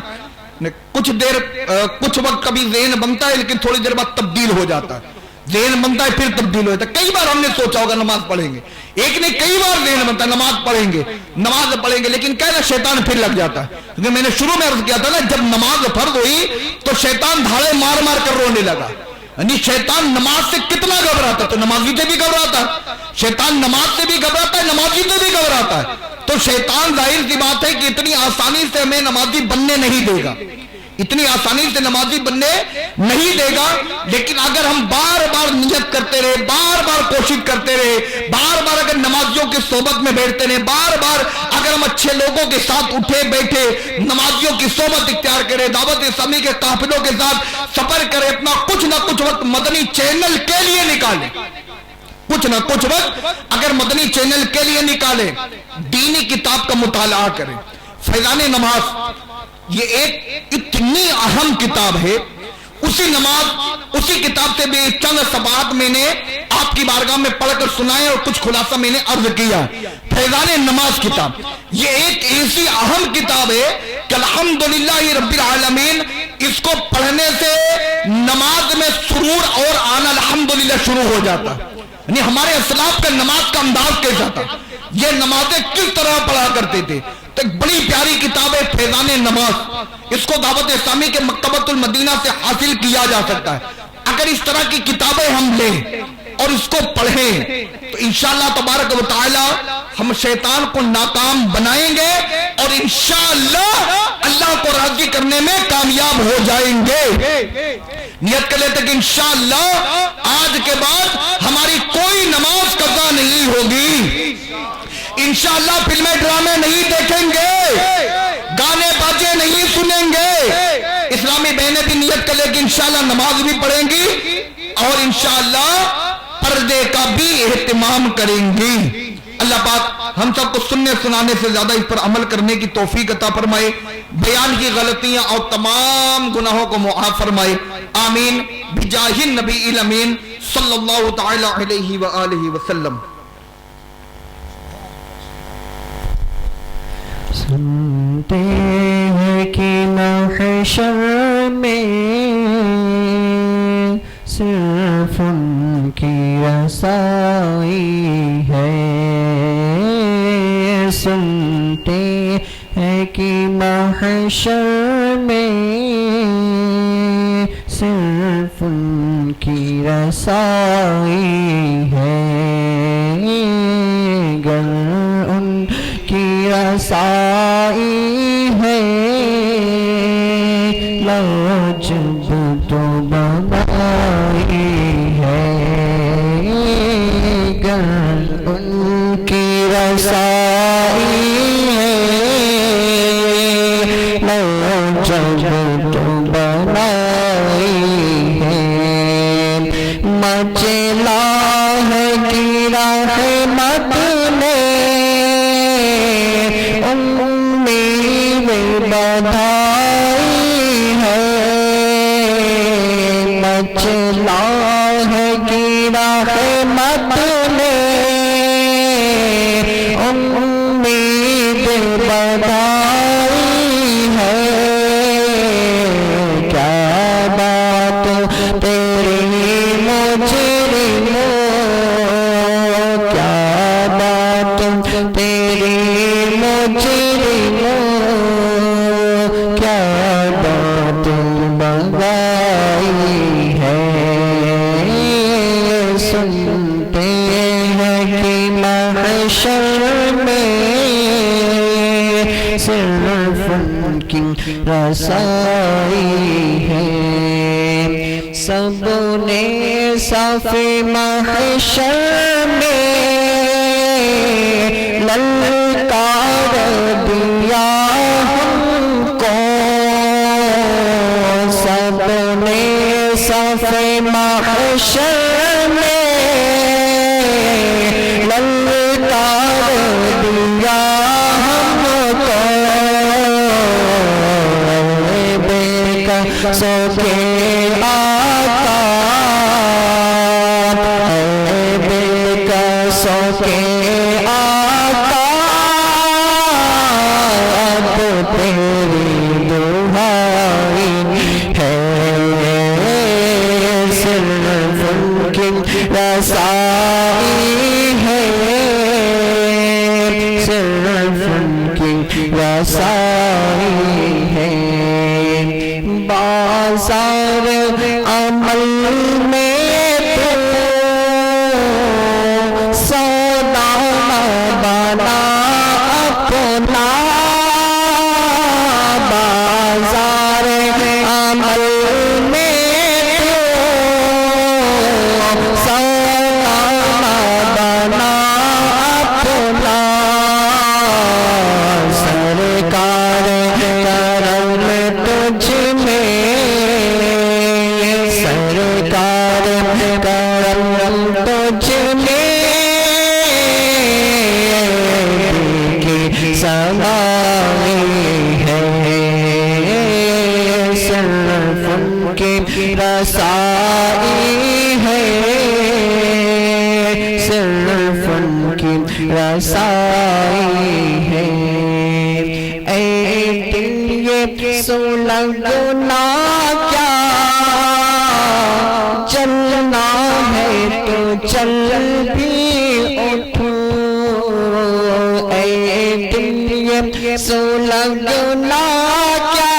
کچھ وقت کبھی ذہن بنتا ہے لیکن تھوڑی دیر بعد تبدیل ہو جاتا ہے، ذہن بنتا ہے پھر تبدیل ہو جاتا ہے۔ کئی بار ہم نے سوچا ہوگا نماز پڑھیں گے، ایک نہیں کئی بار ذہن بنتا ہے نماز پڑھیں گے لیکن کہنا شیطان پھر لگ جاتا ہے۔ کیونکہ میں نے شروع میں عرض کیا تھا نا، جب نماز فرض ہوئی تو شیطان دھاڑے مار مار کر رونے لگا، یعنی شیطان نماز سے کتنا گھبراتا، تو نمازی سے بھی گھبراتا ہے، شیطان نماز سے بھی گھبراتا ہے، نمازی سے بھی گھبراتا ہے. تو شیطان ظاہر سی بات ہے کہ اتنی آسانی سے ہمیں نمازی بننے نہیں دے گا، اتنی آسانی سے نمازی بننے نہیں دے گا. لیکن اگر ہم بار بار نیت کرتے رہے، بار بار کوشش کرتے رہے، بار بار اگر نمازیوں کی صحبت میں بیٹھتے رہے، بار بار اگر ہم اچھے لوگوں کے ساتھ اٹھے بیٹھے نمازیوں کی صحبت اختیار کرے، دعوت اسلامی کے قافلوں کے ساتھ سفر کرے، اپنا کچھ نہ کچھ وقت مدنی چینل کے لیے نکالے، کچھ نہ کچھ وقت اگر مدنی چینل کے لیے نکالے، دینی کتاب کا مطالعہ کرے. فیضان نماز یہ ایک اتنی اہم کتاب ہے. اسی کتاب سے بھی چند صفحات میں نے آپ کی بارگاہ میں پڑھ کر سنائے اور کچھ خلاصہ میں نے عرض کیا. فیضان نماز کتاب یہ ایک ایسی اہم کتاب ہے کہ الحمدللہ رب العالمین اس کو پڑھنے سے نماز میں سرور اور آنا الحمدللہ شروع ہو جاتا. یعنی ہمارے اسلاف کا نماز کا انداز کیسا تھا، یہ نمازیں کس طرح پڑھا کرتے تھے. تو ایک بڑی پیاری کتاب ہے فیضان نماز. اس کو دعوت اسلامی کے مکتبۃ المدینہ سے حاصل کیا جا سکتا ہے. اگر اس طرح کی کتابیں ہم لیں اور اس کو پڑھیں تو انشاءاللہ تبارک و تعالی ہم شیطان کو ناکام بنائیں گے اور انشاءاللہ اللہ کو راضی کرنے میں کامیاب ہو جائیں گے. نیت کر لیتے کہ انشاءاللہ آج کے بعد ہماری کوئی نماز قضا نہیں ہوگی، انشاءاللہ فلمیں ڈرامے نہیں دیکھیں گے، گانے باجے نہیں سنیں گے. اسلامی بہنیں بھی نیت کر لیں کہ انشاءاللہ نماز بھی پڑھیں گی اور انشاءاللہ پردے کا بھی اہتمام کریں گی. اللہ پاک ہم سب کو سننے سنانے سے زیادہ اس پر عمل کرنے کی توفیق عطا فرمائے، بیان کی غلطیاں اور تمام گناہوں کو معاف فرمائے. آمین بجاہ النبی الامین صلی اللہ تعالی علیہ وآلہ وسلم. سنتے ہیں کہ محشر میں صرف ان کی رسائی ہے. سنتے ہیں کہ محشر میں صرف ان کی رسائی ہے. گر ان کی رسائی ہے لاجب تو بنائی ہے. گر ان کی رسائی ہے لاجب تو بنائی ہے. مچلا ہے گرا ہے مت نے بدھائی ہے. مچلا ہے گرا ہے مت نے امید بدھائی ہے. کیا بات تیری مجرموں، کیا بات تیری مجرموں، کیا بات بغائی ہے. سنتے ہیں کہ محشر میں صرف ان کی رسائی ہے. سب نے صف محشر میں للکار دیا ہم کو. سب نے صف محشر میں للکار دیا ہم کو. بے قصو کے آقا، بے قصو کے آقا، اب تیری دعائی ہے. صرف ان کی رسائی ہے، صرف ان کی رسائی ہے. بازار عمل رسائی ہے۔ اے دل یہ سلگنا کیا، چلنا ہے تو چل بھی اٹھو۔ اے دل یہ سلگنا کیا،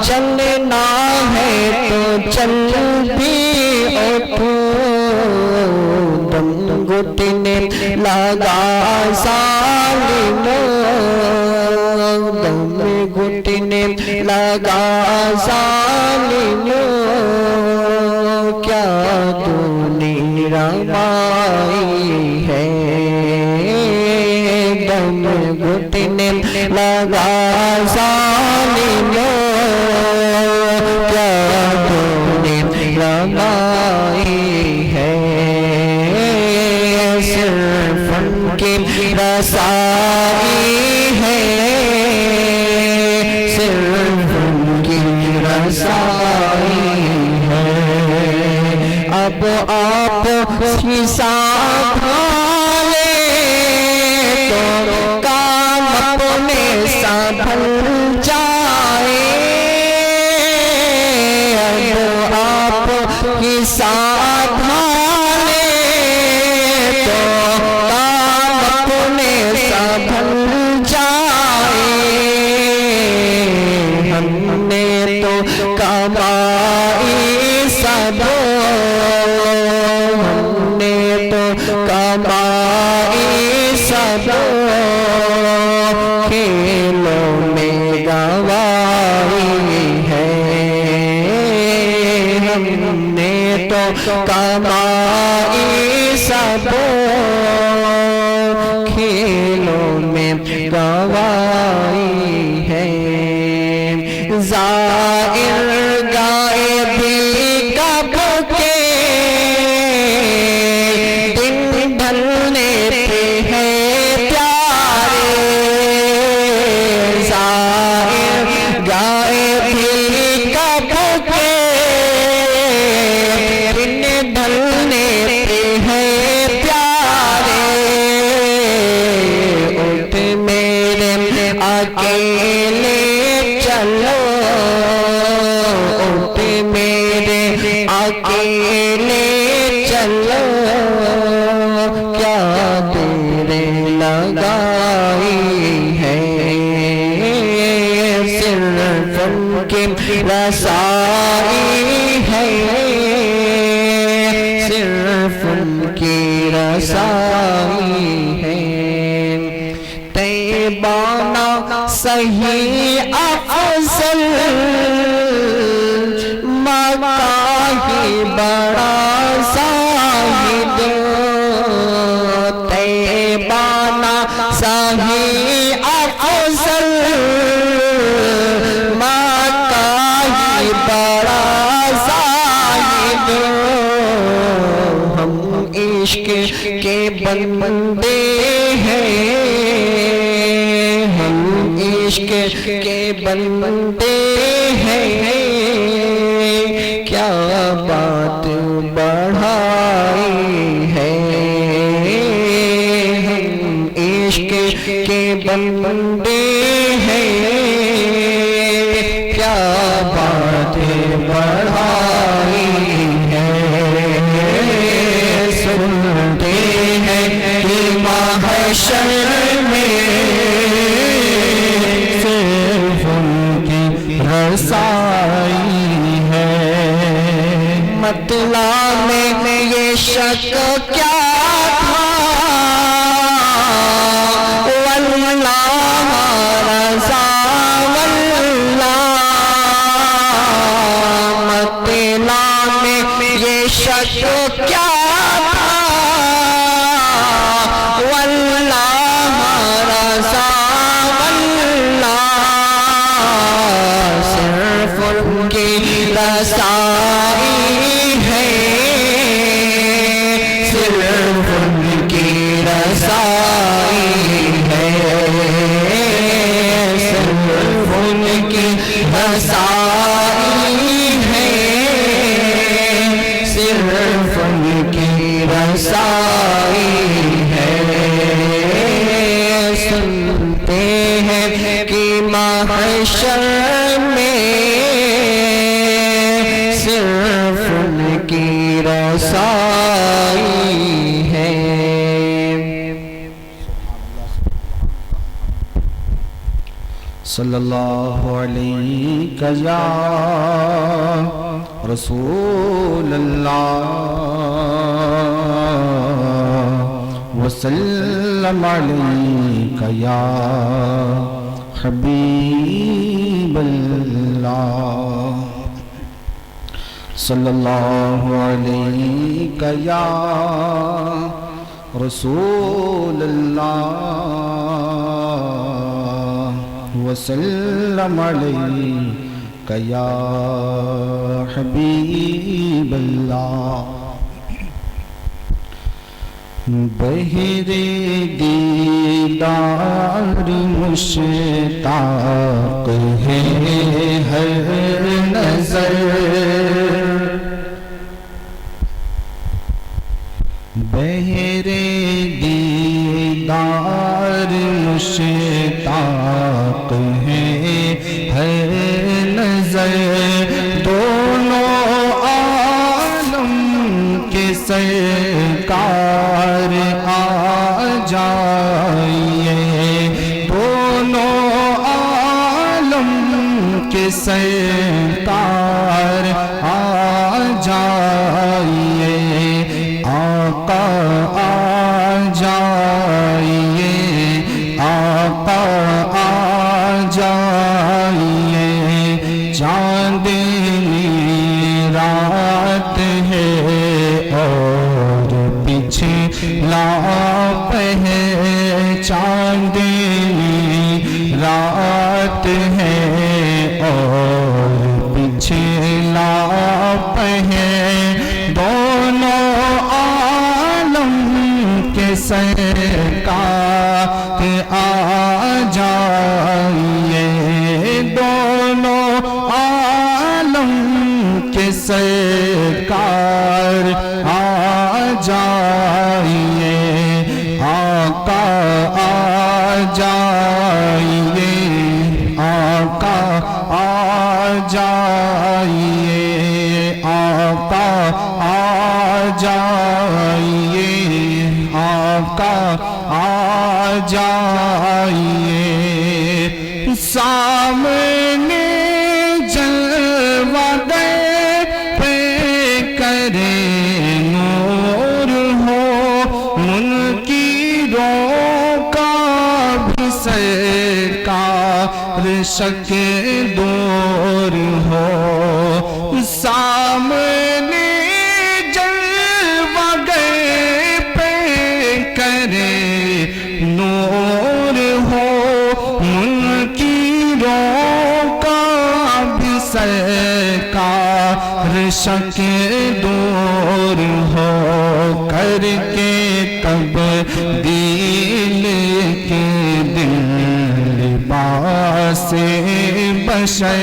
چلنا ہے تو چل بھی اٹھو۔ دم گھٹنے لگا ظالموں، دم گھٹنے لگا ظالموں، کیا تو نے رمائی ہے۔ دم گھٹنے لگا ظالموں، کیا تو نے رمائی ہے۔ صرف ان کی رسائی ہے، صرف ان کی رسائی ہے۔ اب آپ حساب لے تو کام اپنے سنبھل جائے۔ اب آپ حساب لے تو کام اپنے سنبھل جائے۔ ہم نے تو کمائی سب، ہم نے تو کمائی سب، کھیلوں میں گنوائی ہے۔ ہم نے تو کمائی سب، کھیلوں میں گنوائی ہے۔ زائر گائے بھی کب کے دن ڈھلنے پہ ہے پیارے۔ زائر گائے بھی کب کے دن ڈھلنے پہ ہے پیارے۔ اٹھ میرے اکیلے چلو، اٹھ میرے اکیلے چلو، کیا تیرے لگائی ہے۔ صرف ان کی رسائی ہے، صرف ان کی رسائی ہے۔ طیبانہ صحیح افضل، مکہ ہی بڑا زاہد۔ طیبانہ صحیح افضل، مکہ ہی بڑا زاہد۔ ہم عشق کے بندے ہیں، ہم عشق کے بندے ہیں، کیا بات بڑھائی ہے۔ ہم عشق کے بندے ہیں، کیا بات بڑھائی ہے۔ سنتے ہیں کہ محشر میں صرف ان کی رسائی ہے۔ مطلب میں یہ شک کیا تھا، واللہ رضا واللہ۔ مطلب میں یہ شک کیا تھا، واللہ رضا واللہ۔ صرف ان کی رسائی ہے، صرف ان کی رسائی ہے، صرف ان کی رسائی ہے، صرف ان کی رسائی محشر میں صرف ان کی رسائی ہے۔ صلی اللہ علیہ یا رسول اللہ وسلم علیک یا حبیب اللہ۔ صلی اللہ علیہ یا رسول اللہ وسلم علیک یا حبیب اللہ۔ بہر دیدار مشتاق ہے ہر نظر، بہر دیدار مشتاق ہے ہر نظر، دونوں عالم کے سرکار آ جائیے، دونوں عالم کے سرکار آ جائیے، آقا آ جائیے، آقا آ جائیے، چاندنی رات ہے اور پچھلا چاندنی رات ہے اور پچھلا دونوں عالم کے سرکار آ جائیے، دونوں عالم کے سرکار آ جائیے، آقا آ جائیے، آقا آ جائیے، آقا آ جائیے، آقا آ جائیے، سامنے جلوہ گر پہ کرے نور ہو، منکروں کا بھی سرکار شک دور ہو، سامنے جلوہ گر پہ کرے نور ہو، منکروں کا بھی سرکار شک دور ہو، کر کے تبدیل کے دن لباس بشر،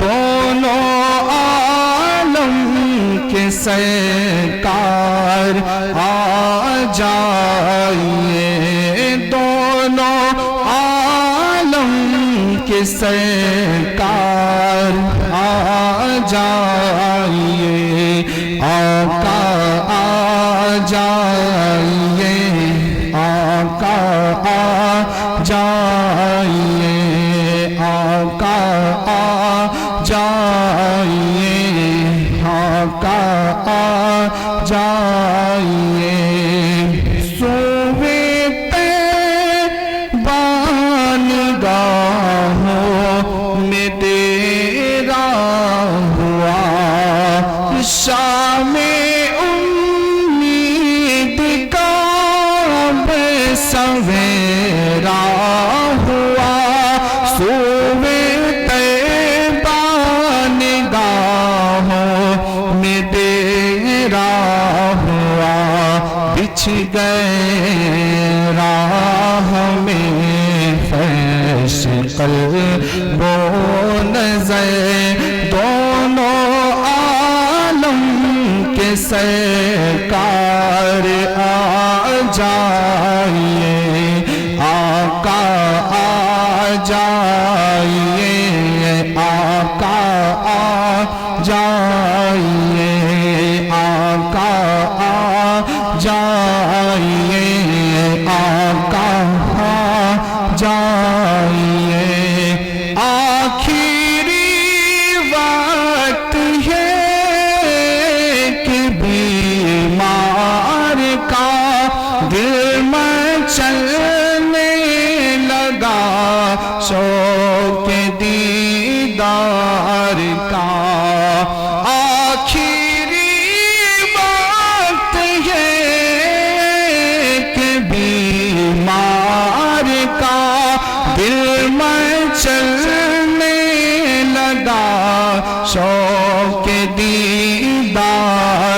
دونوں عالم کے سرکار آ جائیے، دونوں عالم کے سرکار آ جائیے، آقا آ جائیے، آقا آ جائیے، آقا آ جائیے، آقا آ جائیے، سوے طیبان گاہوں میں تیرا ہوا، شام امید کا سویرا ہوا، سوے طیبہ نگاہوں میں تیرا ہوا، بچھ گئے راہ میں فرش قلب و نظر، دونوں عالم کے سرکار آ جائیے، آقا آ جائیے،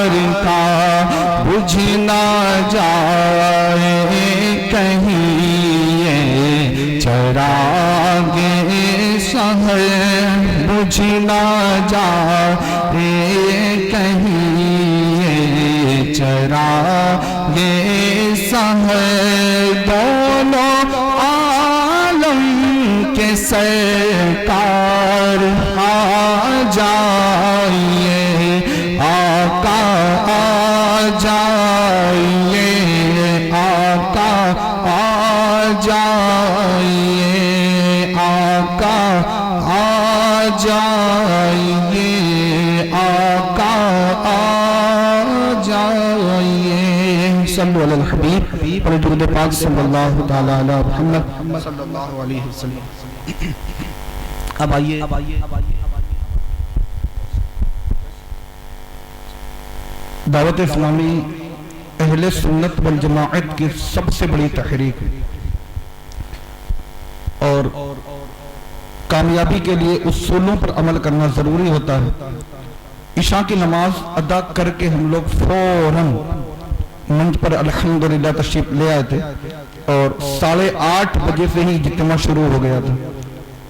سرکار کا بجھ نہ جائے کہیں یہ چراغ سحر بجھ نہ جائے کہیں یہ چراغ سحر دونوں عالم کے سرکار آ جائیے آقا آ جائیے آقا آ جائیے آقا آ جائیے آقا آ جائیے صلو علی الحبیب اور درود پاک صلی اللہ تعالی علی محمد صلی اللہ علیہ وسلم. اب آئیے دعوت اسلامی اہل سنت والجماعت کی سب سے بڑی تحریک ہے اور کامیابی کے لیے اصولوں پر عمل کرنا ضروری ہوتا ہے. عشاء کی نماز ادا کر کے ہم لوگ فوراً منچ پر الحمدللہ تشریف لے آئے تھے اور 8:30 بجے سے ہی اجتماع شروع ہو گیا تھا.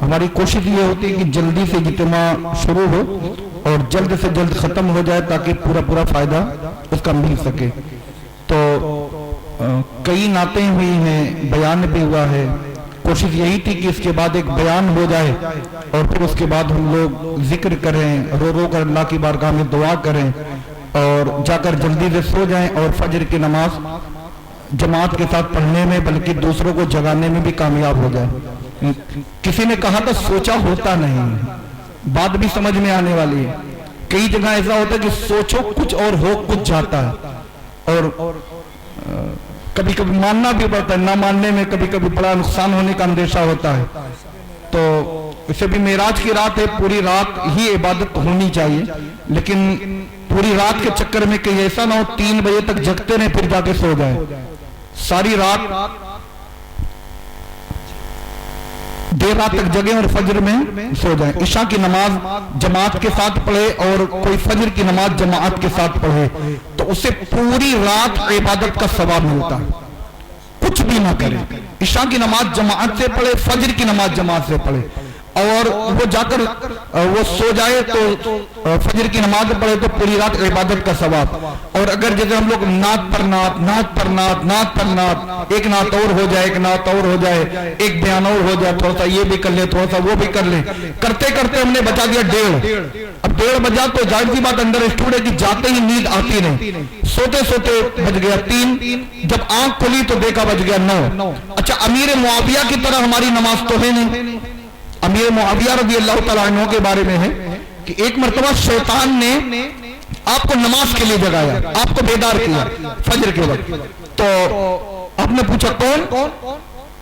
ہماری کوشش یہ ہوتی ہے کہ جلدی سے اجتماع شروع ہو اور جلد سے جلد ختم ہو جائے تاکہ پورا فائدہ اس کا مل سکے. تو کئی نعتیں ہوئی ہیں، بیان بھی ہوا ہے. کوشش یہی تھی کہ اس کے بعد ایک بیان ہو جائے اور پھر اس کے بعد ہم لوگ ذکر کریں، رو کر اللہ کی بارگاہ میں دعا کریں اور جا کر جلدی سے سو جائیں اور فجر کی نماز جماعت کے ساتھ پڑھنے میں بلکہ دوسروں کو جگانے میں بھی کامیاب ہو جائے. کسی نے کہا تھا سوچا ہوتا نہیں، بات بھی سمجھ میں آنے والی ہے. کئی جگہ ایسا ہوتا ہے کہ سوچو کچھ اور ہو کچھ جاتا ہے اور کبھی کبھی ماننا بھی پڑتا ہے، نہ ماننے میں کبھی کبھی بڑا نقصان ہونے کا اندیشہ ہوتا ہے. تو اسے بھی معراج کی رات ہے، پوری رات ہی عبادت ہونی چاہیے، لیکن پوری رات کے چکر میں کہیں ایسا نہ ہو 3 بجے تک جگتے رہیں پھر جا کے سو جائیں. ساری رات دیر رات تک جگیں اور فجر میں سو جائیں. عشاء کی نماز جماعت کے ساتھ پڑھے اور کوئی فجر کی نماز جماعت کے ساتھ پڑھے تو اسے پوری رات عبادت کا ثواب ملتا ہے. کچھ بھی نہ کرے، عشاء کی نماز جماعت سے پڑھے، فجر کی نماز جماعت سے پڑھے اور وہ جا کر وہ سو جائے تو فجر کی نماز پڑھے تو پوری رات عبادت کا ثواب. اور اگر جیسے ہم لوگ نعت پر نعت ایک نعت اور ہو جائے، ایک نعت اور ہو جائے، ایک بیان اور ہو جائے، تھوڑا سا یہ بھی کر لے، تھوڑا سا وہ بھی کر لے، کرتے کرتے ہم نے بچا دیا 1:30. اب 1:30 بجا تو ظاہر سی بات اندر اسٹوڈ ہے کہ جاتے ہی نیند آتی نہیں، سوتے بج گیا 3، جب آنکھ کھلی تو دیکھا بج گیا 9. اچھا امیر معاویہ کی طرح ہماری نماز تو ہے نہیں. امیر معاویہ رضی اللہ تعالیٰ عنہ کے بارے میں ہے کہ ایک مرتبہ شیطان نے آپ کو نماز کے لیے جگایا، آپ کو بیدار کیا فجر کے وقت. تو آپ نے پوچھا کون؟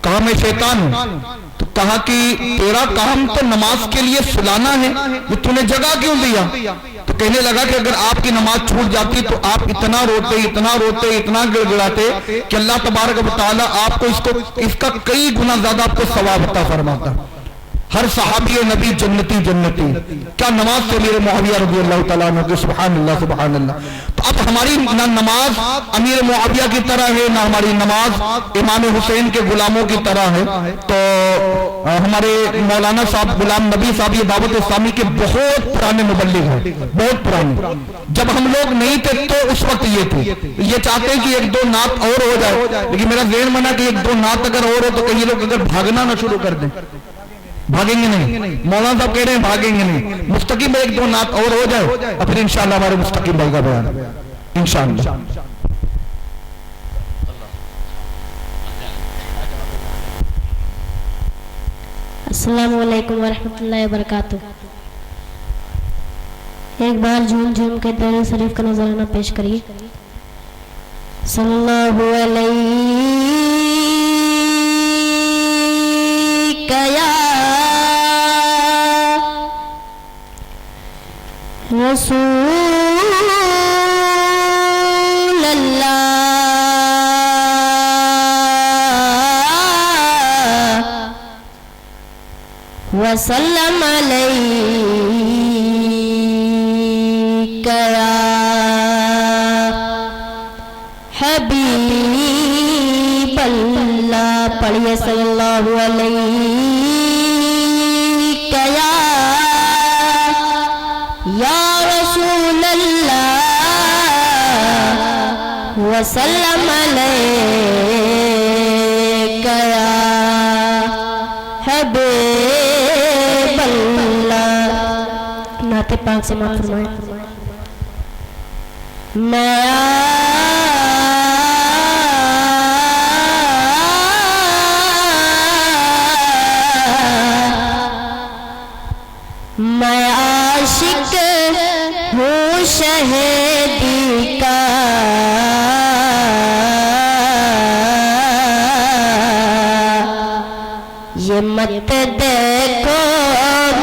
کہا میں شیطان ہوں. تو کہا کہ تیرا کام تو نماز کے لیے سلانا ہے، وہ تو نے جگہ کیوں دیا؟ تو کہنے لگا کہ اگر آپ کی نماز چھوٹ جاتی تو آپ اتنا روتے اتنا گڑگڑاتے کہ اللہ تبارک و تعالیٰ آپ کو اس کا کئی گنا زیادہ آپ کو ثواب عطا فرماتا. ہر صحابی نبی جنتی کیا نماز سے میرے معاویہ رضی اللہ تعالیٰ عنہ کے سبحان اللہ. تو اب ہماری نہ نماز امیر معاویہ کی طرح ہے، نہ ہماری نماز امام حسین کے غلاموں کی طرح ہے. تو ہمارے مولانا صاحب غلام نبی صاحب یہ دعوت اسلامی کے بہت پرانے مبلغ ہیں، بہت پرانے. جب ہم لوگ نہیں تھے تو اس وقت یہ تھے، یہ چاہتے ہیں کہ 1-2 نعت اور ہو جائے، لیکن میرا ذہن منا کہ 1-2 نعت اگر اور ہو تو کئی لوگ اگر بھاگنا نہ شروع کر دیں. بھاگیں گے نہیں، مولانا صاحب کہہ رہے ہیں بھاگیں گے نہیں. مستقیم 1-2 نعت اور ہو جائے اور پھر انشاءاللہ ہمارے مستقیم بھائی کا بیان انشاءاللہ. السلام علیکم ورحمۃ اللہ وبرکاتہ. ایک بار جھوم کے درود شریف کا نذرانہ پیش کریے. صلی اللہ علیہ یا رسول اللہ وسلم علیک یا حبیب اللہ پڑھیے صلی اللہ علیہ یا رسول اللہ وسلم علیک یا حبیب اللہ. نعت پاک سے معاف فرمائیں. میں عاشق ہوں شہیدی کا یہ مت دیکھو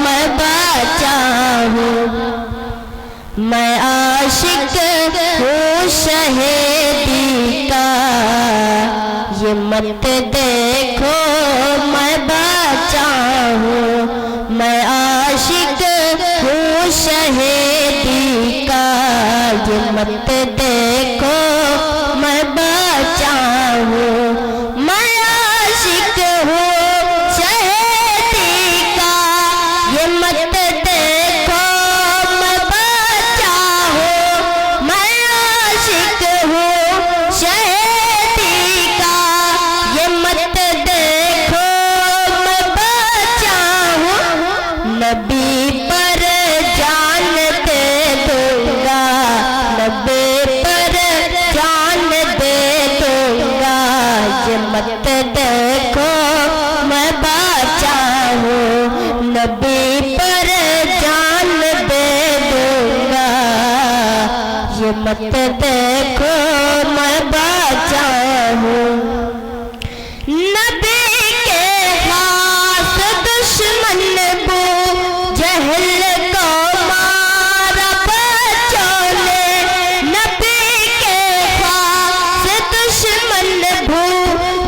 میں بچا ہوں. میں عاشق ہوں شہیدی کا یہ مت دیکھو میں بچا ہوں. میں عاشق ہوں شہیدی کا یہ مت دیکھو میں بچا ہوں. میں عاشق ہوں شہیدی کا یہ مت دیکھو میں بچا ہوں. میں عاشق ہوں شہیدی کا یہ مت دیکھو میں بچا ہوں. نبی پر جان دے دوں گا نبی پر جان دے دوں گا یہ مت دیکھو میں بچا ہوں. نبی پر جان دے دوں گا یہ مت دیکھو میں بچا ہوں. نبی کے خاص دشمن بو جہل کو مارا بچوں نے. نبی کے خاص دشمن بو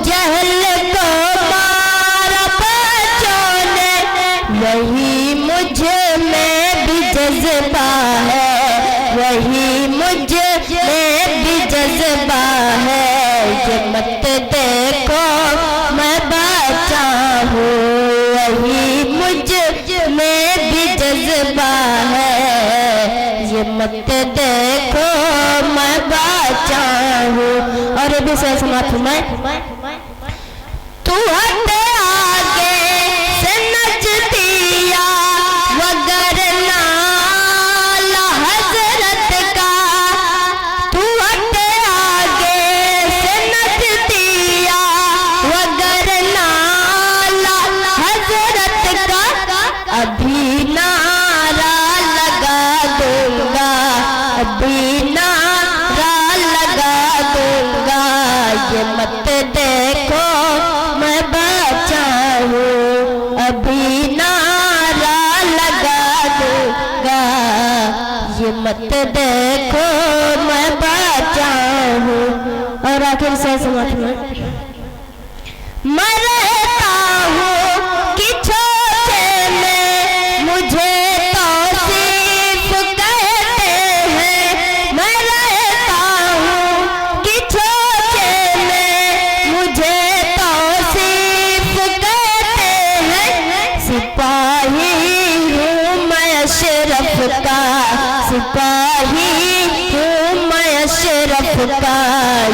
جہل کو مارا بچوں نے. وہی مجھ میں بھی جذبہ ہے وہی مجھ میں بھی جذبہ ہے. یہ مت دیکھو میں بچا ہوں. وہی مجھ میں بھی جذبہ ہے یہ مت دیکھو میں بچا ہوں. اور یہ بھی صحیح سماعت فرمائیں. تو ہٹ آگے سے نچدیا وگرنہ حضرت کا. تو ہٹ آگے سے نچدیا وگرنہ حضرت کا. ابھی نعرہ لگا دوں گا ابھی نعرہ لگا دوں گا یہ مت دیکھو میں بچا ہوں. ابھی نعرہ لگا دوں گا یہ مت دیکھو میں بچا ہوں. اور آخر سے سماعت میں میں رہتا ہوں کہ چھوٹے میں مجھے توصیف کہتے ہیں. میں رہتا ہوں کہ چھوٹے میں مجھے توصیف کہتے ہیں. سپاہی ہوں میں اشرف کا سپاہی ہوں میں اشرف کا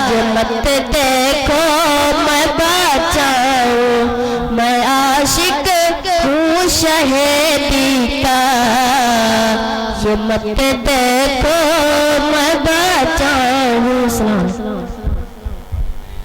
یہ مت دیکھو میں بچا ہوں. میں عاشق ہوں شہیدی کا یہ مت دیکھو میں بچا ہوں. سلام.